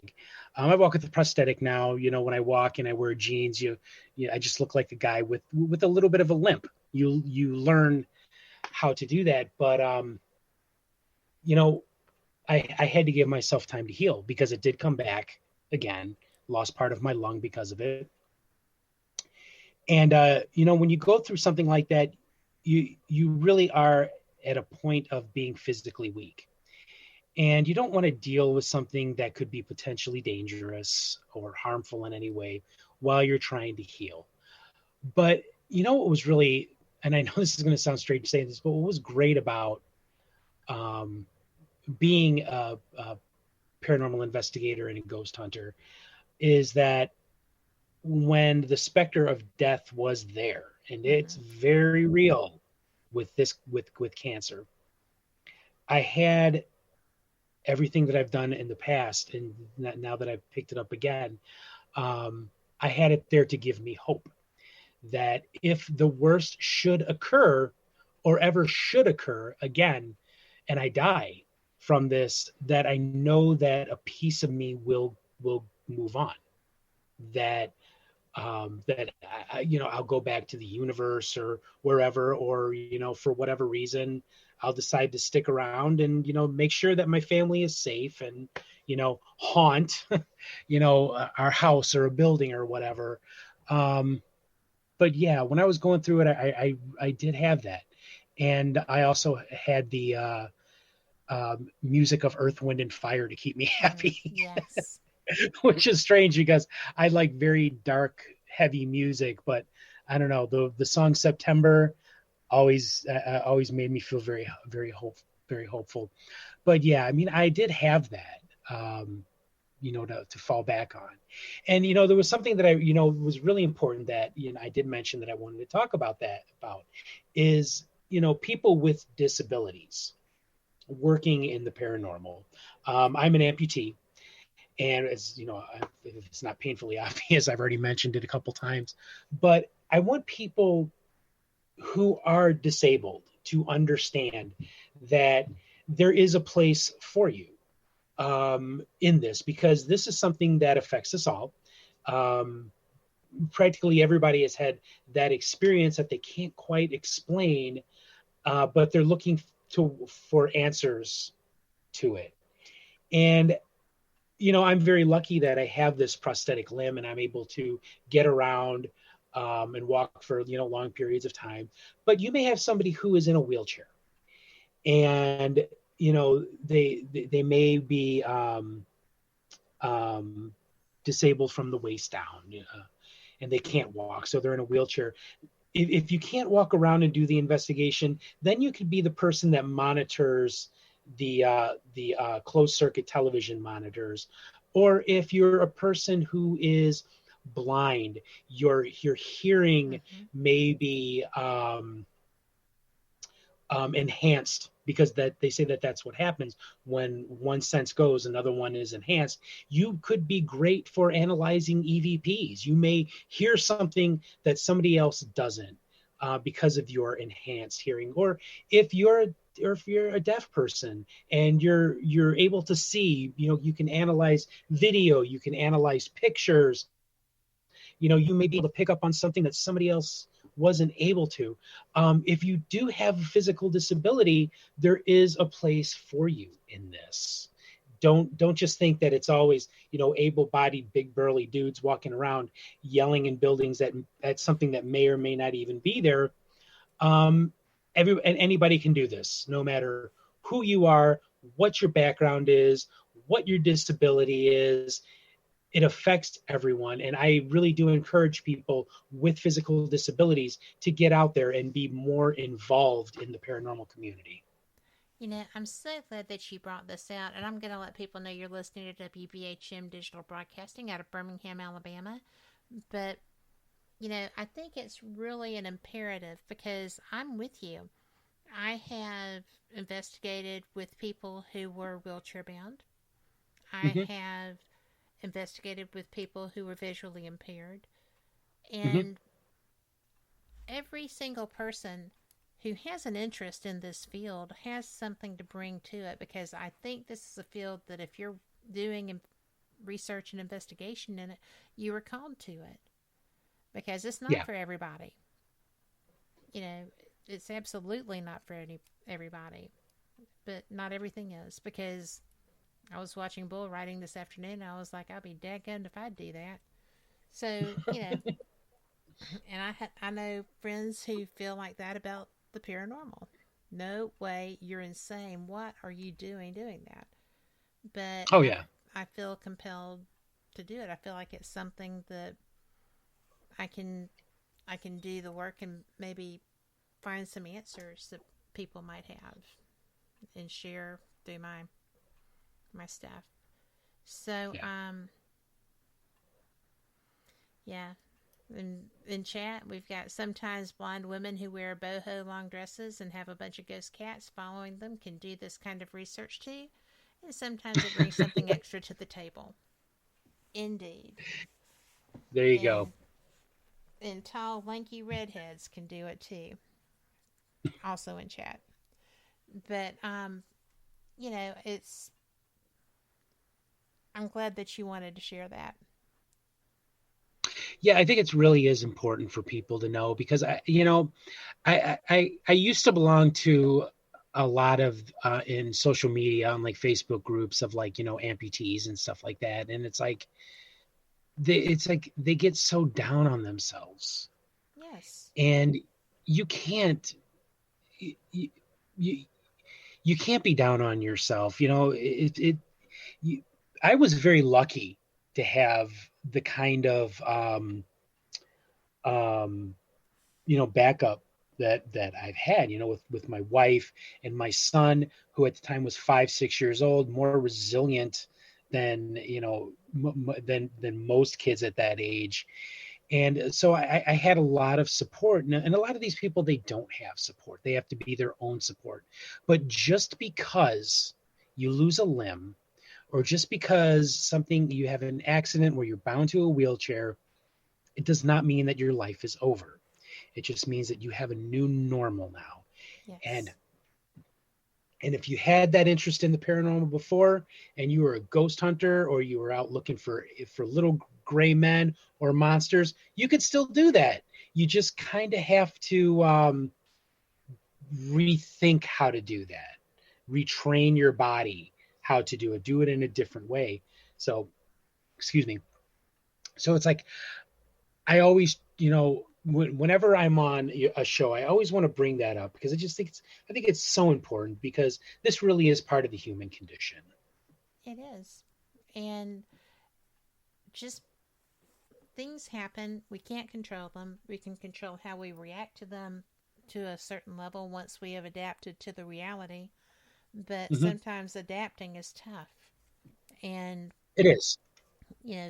[SPEAKER 11] I walk with a prosthetic now. When I walk and I wear jeans, I just look like a guy with a little bit of a limp. You learn how to do that, but I had to give myself time to heal because it did come back again. Lost part of my lung because of it. And when you go through something like that, you really are at a point of being physically weak. And you don't want to deal with something that could be potentially dangerous or harmful in any way while you're trying to heal. But what was really, and I know this is going to sound strange saying this, but what was great about being a paranormal investigator and a ghost hunter is that when the specter of death was there, and it's very real with cancer, I had everything that I've done in the past, and now that I've picked it up again, I had it there to give me hope that if the worst should occur or ever should occur again, and I die from this, that I know that a piece of me will move on. That I'll go back to the universe or wherever, or for whatever reason, I'll decide to stick around and make sure that my family is safe and haunt our house or a building or whatever. But yeah, when I was going through it, I did have that, and I also had the music of Earth, Wind, and Fire to keep me happy.
[SPEAKER 1] Yes.
[SPEAKER 11] Which is strange because I like very dark, heavy music, but I don't know, the song September always made me feel very, very hopeful. But yeah, I mean, I did have that, to fall back on. And, there was something that was really important that, I did mention that I wanted to talk about is, people with disabilities working in the paranormal. I'm an amputee. And as if it's not painfully obvious, I've already mentioned it a couple times, but I want people who are disabled to understand that there is a place for you in this, because this is something that affects us all. Practically everybody has had that experience that they can't quite explain, but they're looking for answers to it. And I'm very lucky that I have this prosthetic limb and I'm able to get around and walk for, long periods of time. But you may have somebody who is in a wheelchair and, they may be disabled from the waist down and they can't walk. So they're in a wheelchair. If you can't walk around and do the investigation, then you could be the person that monitors the closed circuit television monitors. Or if you're a person who is blind, your hearing may be enhanced, because that they say that that's what happens when one sense goes, another one is enhanced. You could be great for analyzing EVPs. You may hear something that somebody else doesn't because of your enhanced hearing. Or if you're a deaf person and you're able to see, you can analyze video, you can analyze pictures, you may be able to pick up on something that somebody else wasn't able to. If you do have a physical disability, there is a place for you in this. Don't just think that it's always, able-bodied, big burly dudes walking around yelling in buildings at something that may or may not even be there. Anybody can do this, no matter who you are, what your background is, what your disability is. It affects everyone. And I really do encourage people with physical disabilities to get out there and be more involved in the paranormal community.
[SPEAKER 1] I'm so glad that you brought this out, and I'm going to let people know you're listening to WBHM Digital Broadcasting out of Birmingham, Alabama. But I think it's really an imperative, because I'm with you. I have investigated with people who were wheelchair bound. I have investigated with people who were visually impaired. And every single person who has an interest in this field has something to bring to it, because I think this is a field that if you're doing research and investigation in it, you are called to it. Because it's not for everybody. It's absolutely not for everybody. But not everything is. Because I was watching bull riding this afternoon, and I was like, I'll be dadgummed if I'd do that. So, and I know friends who feel like that about the paranormal. No way, you're insane. What are you doing that? But I feel compelled to do it. I feel like it's something that I can do the work and maybe find some answers that people might have and share through my stuff. So in chat we've got, sometimes blind women who wear boho long dresses and have a bunch of ghost cats following them can do this kind of research too. And sometimes it brings something extra to the table. Indeed.
[SPEAKER 11] There you go.
[SPEAKER 1] And tall, lanky redheads can do it too. Also in chat. But, you know, I'm glad that you wanted to share that.
[SPEAKER 11] Yeah, I think it really is important for people to know because I used to belong to a lot of in social media on like Facebook groups of like, amputees and stuff like that. And it's like they get so down on themselves.
[SPEAKER 1] Yes.
[SPEAKER 11] And you can't you can't be down on yourself. I was very lucky to have the kind of backup that I've had, with my wife and my son, who at the time was 5-6 years old, more resilient than than most kids at that age. And so I had a lot of support, and a lot of these people, they don't have support. They have to be their own support. But just because you lose a limb, or just because you have an accident where you're bound to a wheelchair, it does not mean that your life is over. It just means that you have a new normal now.
[SPEAKER 1] Yes.
[SPEAKER 11] And if you had that interest in the paranormal before, and you were a ghost hunter, or you were out looking for little gray men or monsters, you could still do that. You just kind of have to rethink how to do that, retrain your body how to do it in a different way. So, excuse me. So it's like, I always, whenever I'm on a show, I always want to bring that up because I think it's so important, because this really is part of the human condition.
[SPEAKER 1] It is. And just things happen. We can't control them. We can control how we react to them to a certain level once we have adapted to the reality. But sometimes adapting is tough. And
[SPEAKER 11] it is.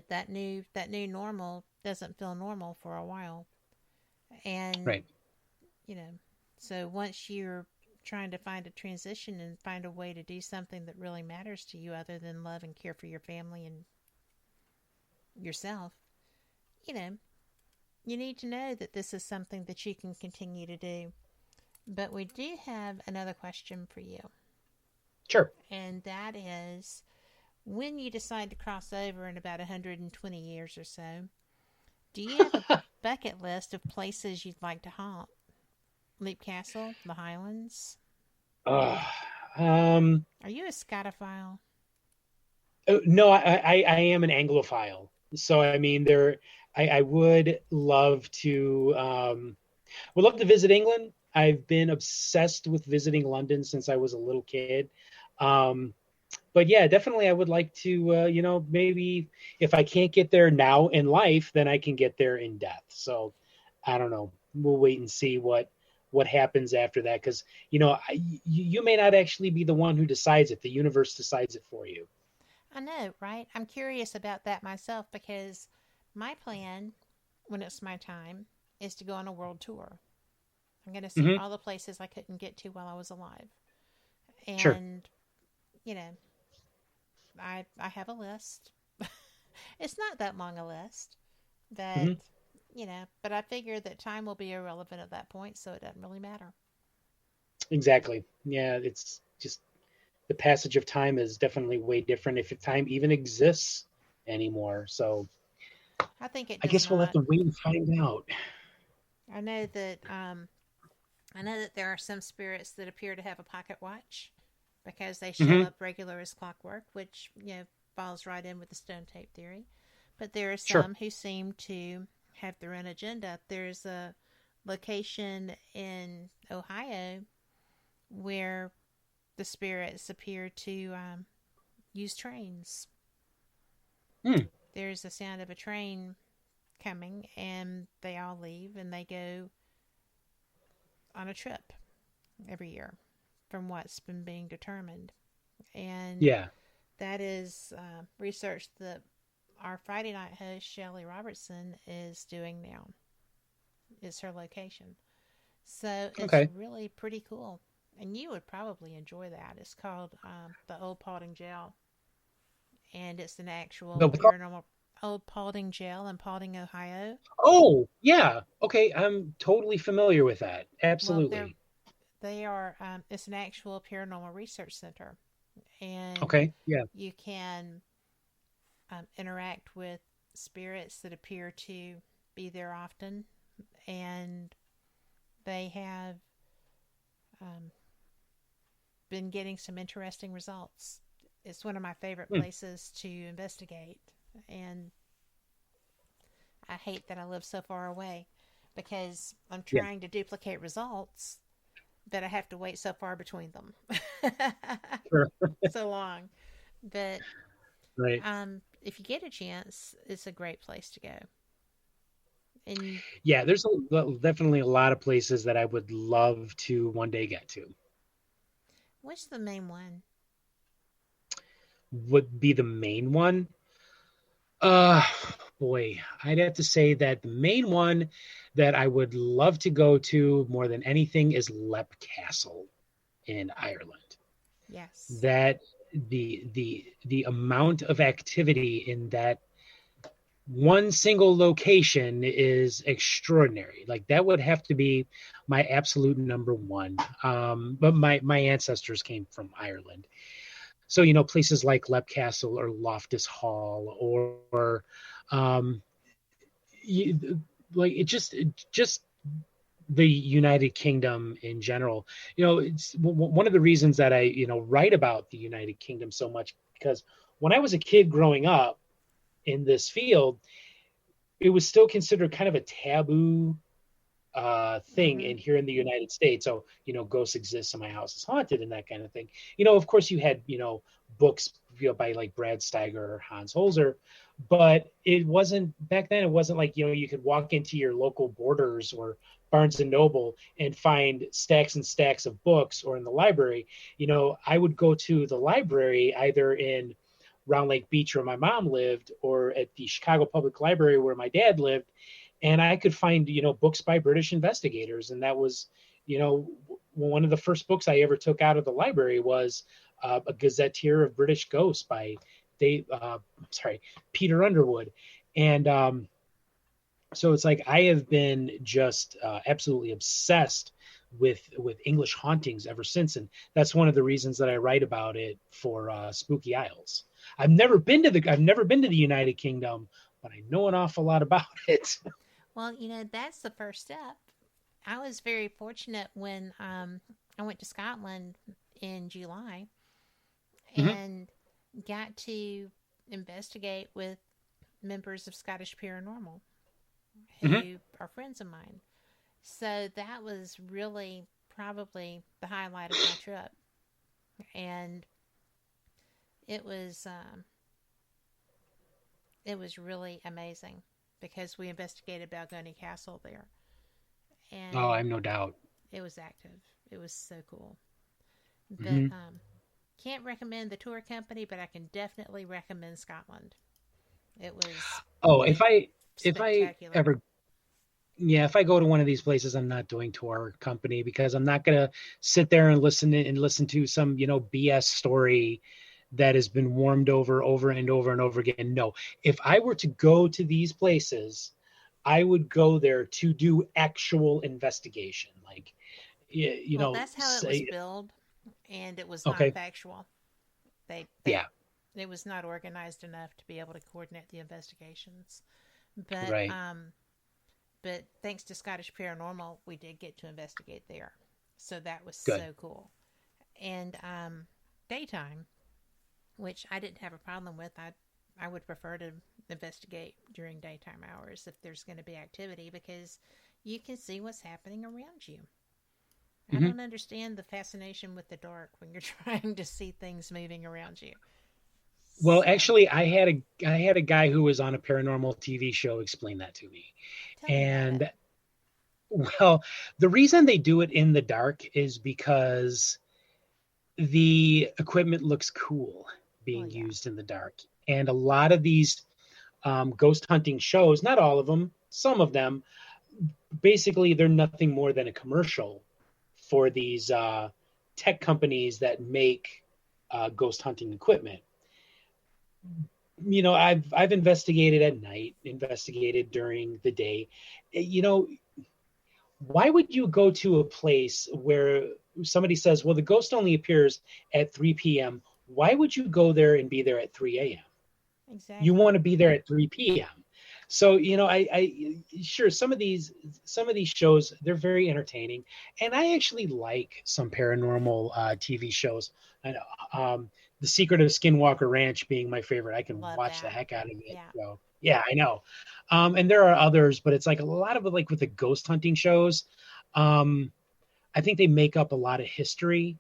[SPEAKER 1] That new normal doesn't feel normal for a while. And
[SPEAKER 11] right.
[SPEAKER 1] So once you're trying to find a transition and find a way to do something that really matters to you other than love and care for your family and yourself, you need to know that this is something that you can continue to do. But we do have another question for you.
[SPEAKER 11] Sure.
[SPEAKER 1] And that is, when you decide to cross over in about 120 years or so, do you have a bucket list of places you'd like to haunt? Leap Castle, the Highlands?
[SPEAKER 11] Are
[SPEAKER 1] you a Scotophile?
[SPEAKER 11] No, I am an Anglophile. So, I mean, I would love to visit England. I've been obsessed with visiting London since I was a little kid. But yeah, definitely I would like to, maybe if I can't get there now in life, then I can get there in death. So I don't know. We'll wait and see what happens after that. Because, you may not actually be the one who decides it. The universe decides it for you.
[SPEAKER 1] I know, right? I'm curious about that myself, because my plan, when it's my time, is to go on a world tour. I'm going to see all the places I couldn't get to while I was alive. And,
[SPEAKER 11] sure.
[SPEAKER 1] I have a list. It's not that long a list, but, but I figure that time will be irrelevant at that point, so it doesn't really matter.
[SPEAKER 11] Exactly. Yeah, it's just the passage of time is definitely way different if time even exists anymore. So
[SPEAKER 1] I think it.
[SPEAKER 11] I guess we'll have to wait and find out.
[SPEAKER 1] I know that there are some spirits that appear to have a pocket watch because they show up regular as clockwork, which falls right in with the stone tape theory. But there are some who seem to have their own agenda. There's a location in Ohio where the spirits appear to use trains. There's the sound of a train coming, and they all leave, and they go on a trip every year from what's been being determined. And that is research that our Friday night host, Shelley Robertson, is doing now. It's her location. So it's really pretty cool. and you would probably enjoy that. It's called the Old Paulding Jail, and it's an actual paranormal Old Paulding Jail in Paulding, Ohio.
[SPEAKER 11] Oh, yeah. Okay, I'm totally familiar with that. Absolutely.
[SPEAKER 1] Well, they are. It's an actual paranormal research center, and
[SPEAKER 11] okay, yeah,
[SPEAKER 1] you can interact with spirits that appear to be there often, and they have been getting some interesting results. It's one of my favorite places to investigate, and I hate that I live so far away because I'm trying to duplicate results, but I have to wait so far between them. So long. But if you get a chance, it's a great place to go. And
[SPEAKER 11] yeah, there's definitely a lot of places that I would love to one day get to.
[SPEAKER 1] What's the main one?
[SPEAKER 11] Would be the main one? Boy, I'd have to say that the main one that I would love to go to more than anything is Leap Castle in Ireland.
[SPEAKER 1] Yes.
[SPEAKER 11] That the amount of activity in that one single location is extraordinary. Like that would have to be my absolute number one. But my ancestors came from Ireland. So, places like Leap Castle or Loftus Hall or like it just the United Kingdom in general. It's one of the reasons that I, write about the United Kingdom so much, because when I was a kid growing up in this field, it was still considered kind of a taboo thing in here in the United States. So, ghosts exist and my house is haunted and that kind of thing. Of course you had, books by like Brad Steiger or Hans Holzer, but it wasn't back then. It wasn't like, you could walk into your local Borders or Barnes and Noble and find stacks and stacks of books, or in the library. I would go to the library either in Round Lake Beach where my mom lived, or at the Chicago Public Library where my dad lived. And I could find, books by British investigators. And that was, one of the first books I ever took out of the library was a Gazetteer of British Ghosts by Peter Underwood. And so it's like I have been just absolutely obsessed with English hauntings ever since. And that's one of the reasons that I write about it for Spooky Isles. I've never been to the United Kingdom, but I know an awful lot about it.
[SPEAKER 1] Well, that's the first step. I was very fortunate when I went to Scotland in July and got to investigate with members of Scottish Paranormal who are friends of mine. So that was really probably the highlight of my trip. And it was really amazing, because we investigated Balgony Castle there. And
[SPEAKER 11] oh, I have no doubt.
[SPEAKER 1] It was active. It was so cool. But can't recommend the tour company, but I can definitely recommend Scotland. It was
[SPEAKER 11] if I go to one of these places, I'm not doing tour company, because I'm not gonna sit there and listen to some BS story that has been warmed over and over and over again. No, if I were to go to these places, I would go there to do actual investigation. Like,
[SPEAKER 1] well, that's how it was billed, and it was not factual. It was not organized enough to be able to coordinate the investigations. But but thanks to Scottish Paranormal, we did get to investigate there, so that was so cool. And daytime, which I didn't have a problem with. I would prefer to investigate during daytime hours if there's going to be activity, because you can see what's happening around you. I don't understand the fascination with the dark when you're trying to see things moving around you.
[SPEAKER 11] Well, actually, I had a guy who was on a paranormal TV show explain that to me. And well, the reason they do it in the dark is because the equipment looks cool being used in the dark. And a lot of these ghost hunting shows, not all of them, some of them, basically they're nothing more than a commercial for these tech companies that make ghost hunting equipment. I've investigated at night, investigated during the day. Why would you go to a place where somebody says, well, the ghost only appears at 3 p.m.? Why would you go there and be there at 3 a.m.?
[SPEAKER 1] Exactly.
[SPEAKER 11] You want to be there at 3 p.m. So, I sure some of these shows, they're very entertaining, and I actually like some paranormal TV shows. I know, The Secret of Skinwalker Ranch being my favorite. I can watch the heck out of it.
[SPEAKER 1] Yeah.
[SPEAKER 11] So, yeah, I know. And there are others, but it's like a lot of it, like with the ghost hunting shows. I think they make up a lot of history.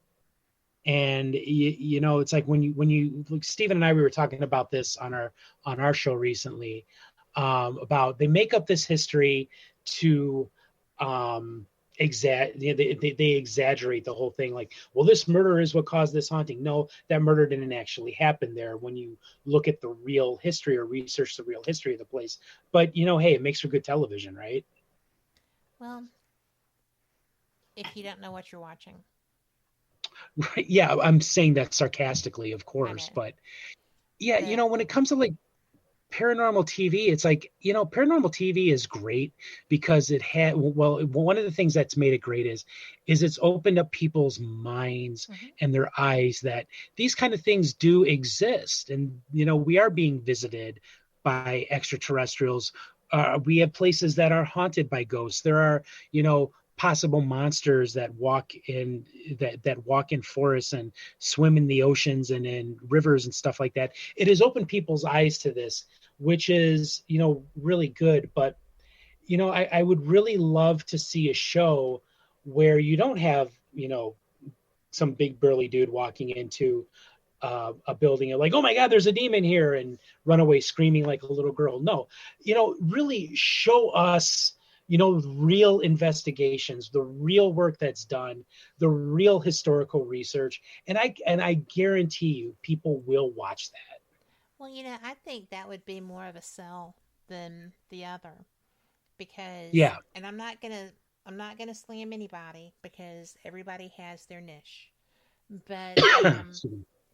[SPEAKER 11] And it's like when you look, Stephen and I, we were talking about this on our show recently, about they make up this history to they exaggerate the whole thing, like, well, this murder is what caused this haunting. No, that murder didn't actually happen there when you look at the real history or research the real history of the place. But hey, it makes for good television, right?
[SPEAKER 1] Well, if you don't know what you're watching.
[SPEAKER 11] Right. Yeah, I'm saying that sarcastically, of course, but yeah, when it comes to like paranormal TV, it's like, paranormal TV is great because it had, well, one of the things that's made it great is it's opened up people's minds and their eyes that these kind of things do exist. And, we are being visited by extraterrestrials. We have places that are haunted by ghosts. There are, possible monsters that walk in forests and swim in the oceans and in rivers and stuff like that. It has opened people's eyes to this, which is, really good. But, I would really love to see a show where you don't have, some big burly dude walking into a building and like, oh my God, there's a demon here, and run away screaming like a little girl. No, really show us, real investigations, the real work that's done, the real historical research. And I guarantee you people will watch that.
[SPEAKER 1] Well, I think that would be more of a sell than the other, because, and I'm not going to slam anybody because everybody has their niche. But,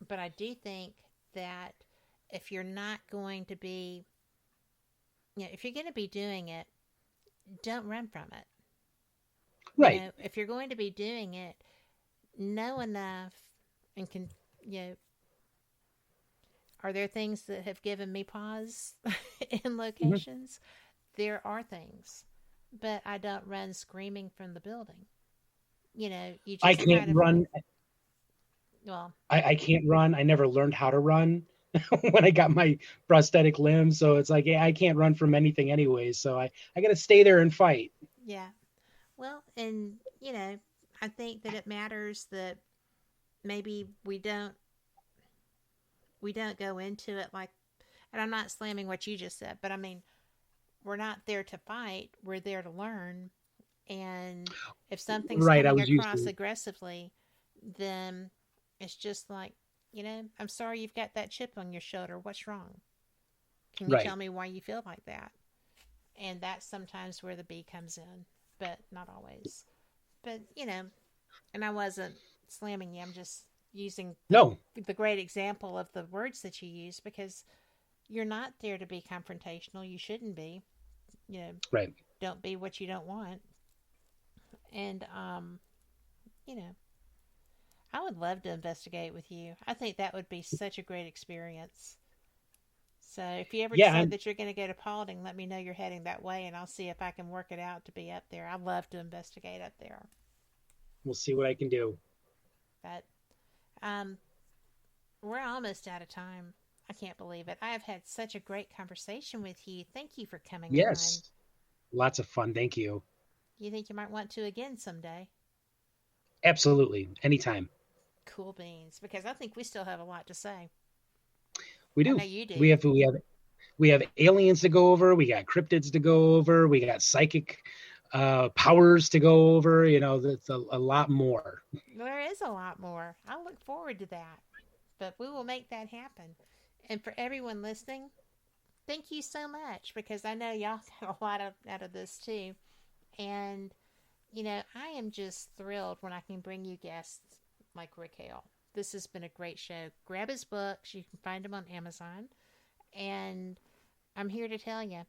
[SPEAKER 1] but I do think that if you're not going to be, if you're going to be doing it, don't run from it.
[SPEAKER 11] Right.
[SPEAKER 1] If you're going to be doing it, know enough and can, are there things that have given me pause in locations? There are things, but I don't run screaming from the building. You just
[SPEAKER 11] I can't run.
[SPEAKER 1] Well,
[SPEAKER 11] I can't run. I never learned how to run when I got my prosthetic limb. So it's like, I can't run from anything anyway. So I got to stay there and fight.
[SPEAKER 1] Yeah. Well, and, I think that it matters that maybe we don't go into it like, and I'm not slamming what you just said, but I mean, we're not there to fight. We're there to learn. And if something's coming across aggressively, then it's just like, I'm sorry you've got that chip on your shoulder. What's wrong? Can you tell me why you feel like that? And that's sometimes where the B comes in, but not always. But, and I wasn't slamming you. I'm just using the great example of the words that you use, because you're not there to be confrontational. You shouldn't be.
[SPEAKER 11] Right.
[SPEAKER 1] Don't be what you don't want. And, I would love to investigate with you. I think that would be such a great experience. So if you ever decide that you're going to go to Paulding, let me know you're heading that way, and I'll see if I can work it out to be up there. I'd love to investigate up there.
[SPEAKER 11] We'll see what I can do.
[SPEAKER 1] But we're almost out of time. I can't believe it. I have had such a great conversation with you. Thank you for coming on.
[SPEAKER 11] Yes. Lots of fun. Thank you.
[SPEAKER 1] You think you might want to again someday?
[SPEAKER 11] Absolutely. Anytime.
[SPEAKER 1] Cool beans. Because I think we still have a lot to say.
[SPEAKER 11] We do.
[SPEAKER 1] I know you do.
[SPEAKER 11] We have aliens to go over. We got cryptids to go over. We got psychic powers to go over. That's a lot more.
[SPEAKER 1] There is a lot more. I look forward to that. But we will make that happen. And for everyone listening, thank you so much, because I know y'all got a lot out of this too. And, I am just thrilled when I can bring you guests like Rick Hale. This has been a great show. Grab his books. You can find them on Amazon. And I'm here to tell you,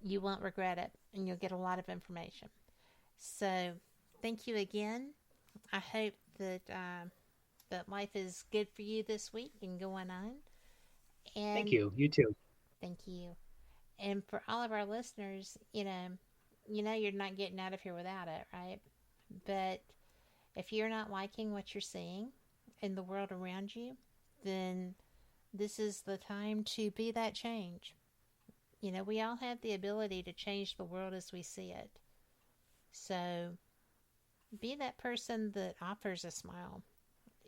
[SPEAKER 1] you won't regret it, and you'll get a lot of information. So, thank you again. I hope that that life is good for you this week and going on. And
[SPEAKER 11] thank you. You too.
[SPEAKER 1] Thank you. And for all of our listeners, you know you're not getting out of here without it, right? But if you're not liking what you're seeing in the world around you, then this is the time to be that change. You know, we all have the ability to change the world as we see it. So be that person that offers a smile.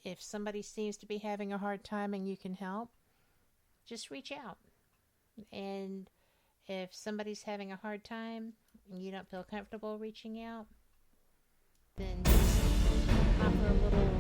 [SPEAKER 1] If somebody seems to be having a hard time and you can help, just reach out. And if somebody's having a hard time and you don't feel comfortable reaching out, then just offer a little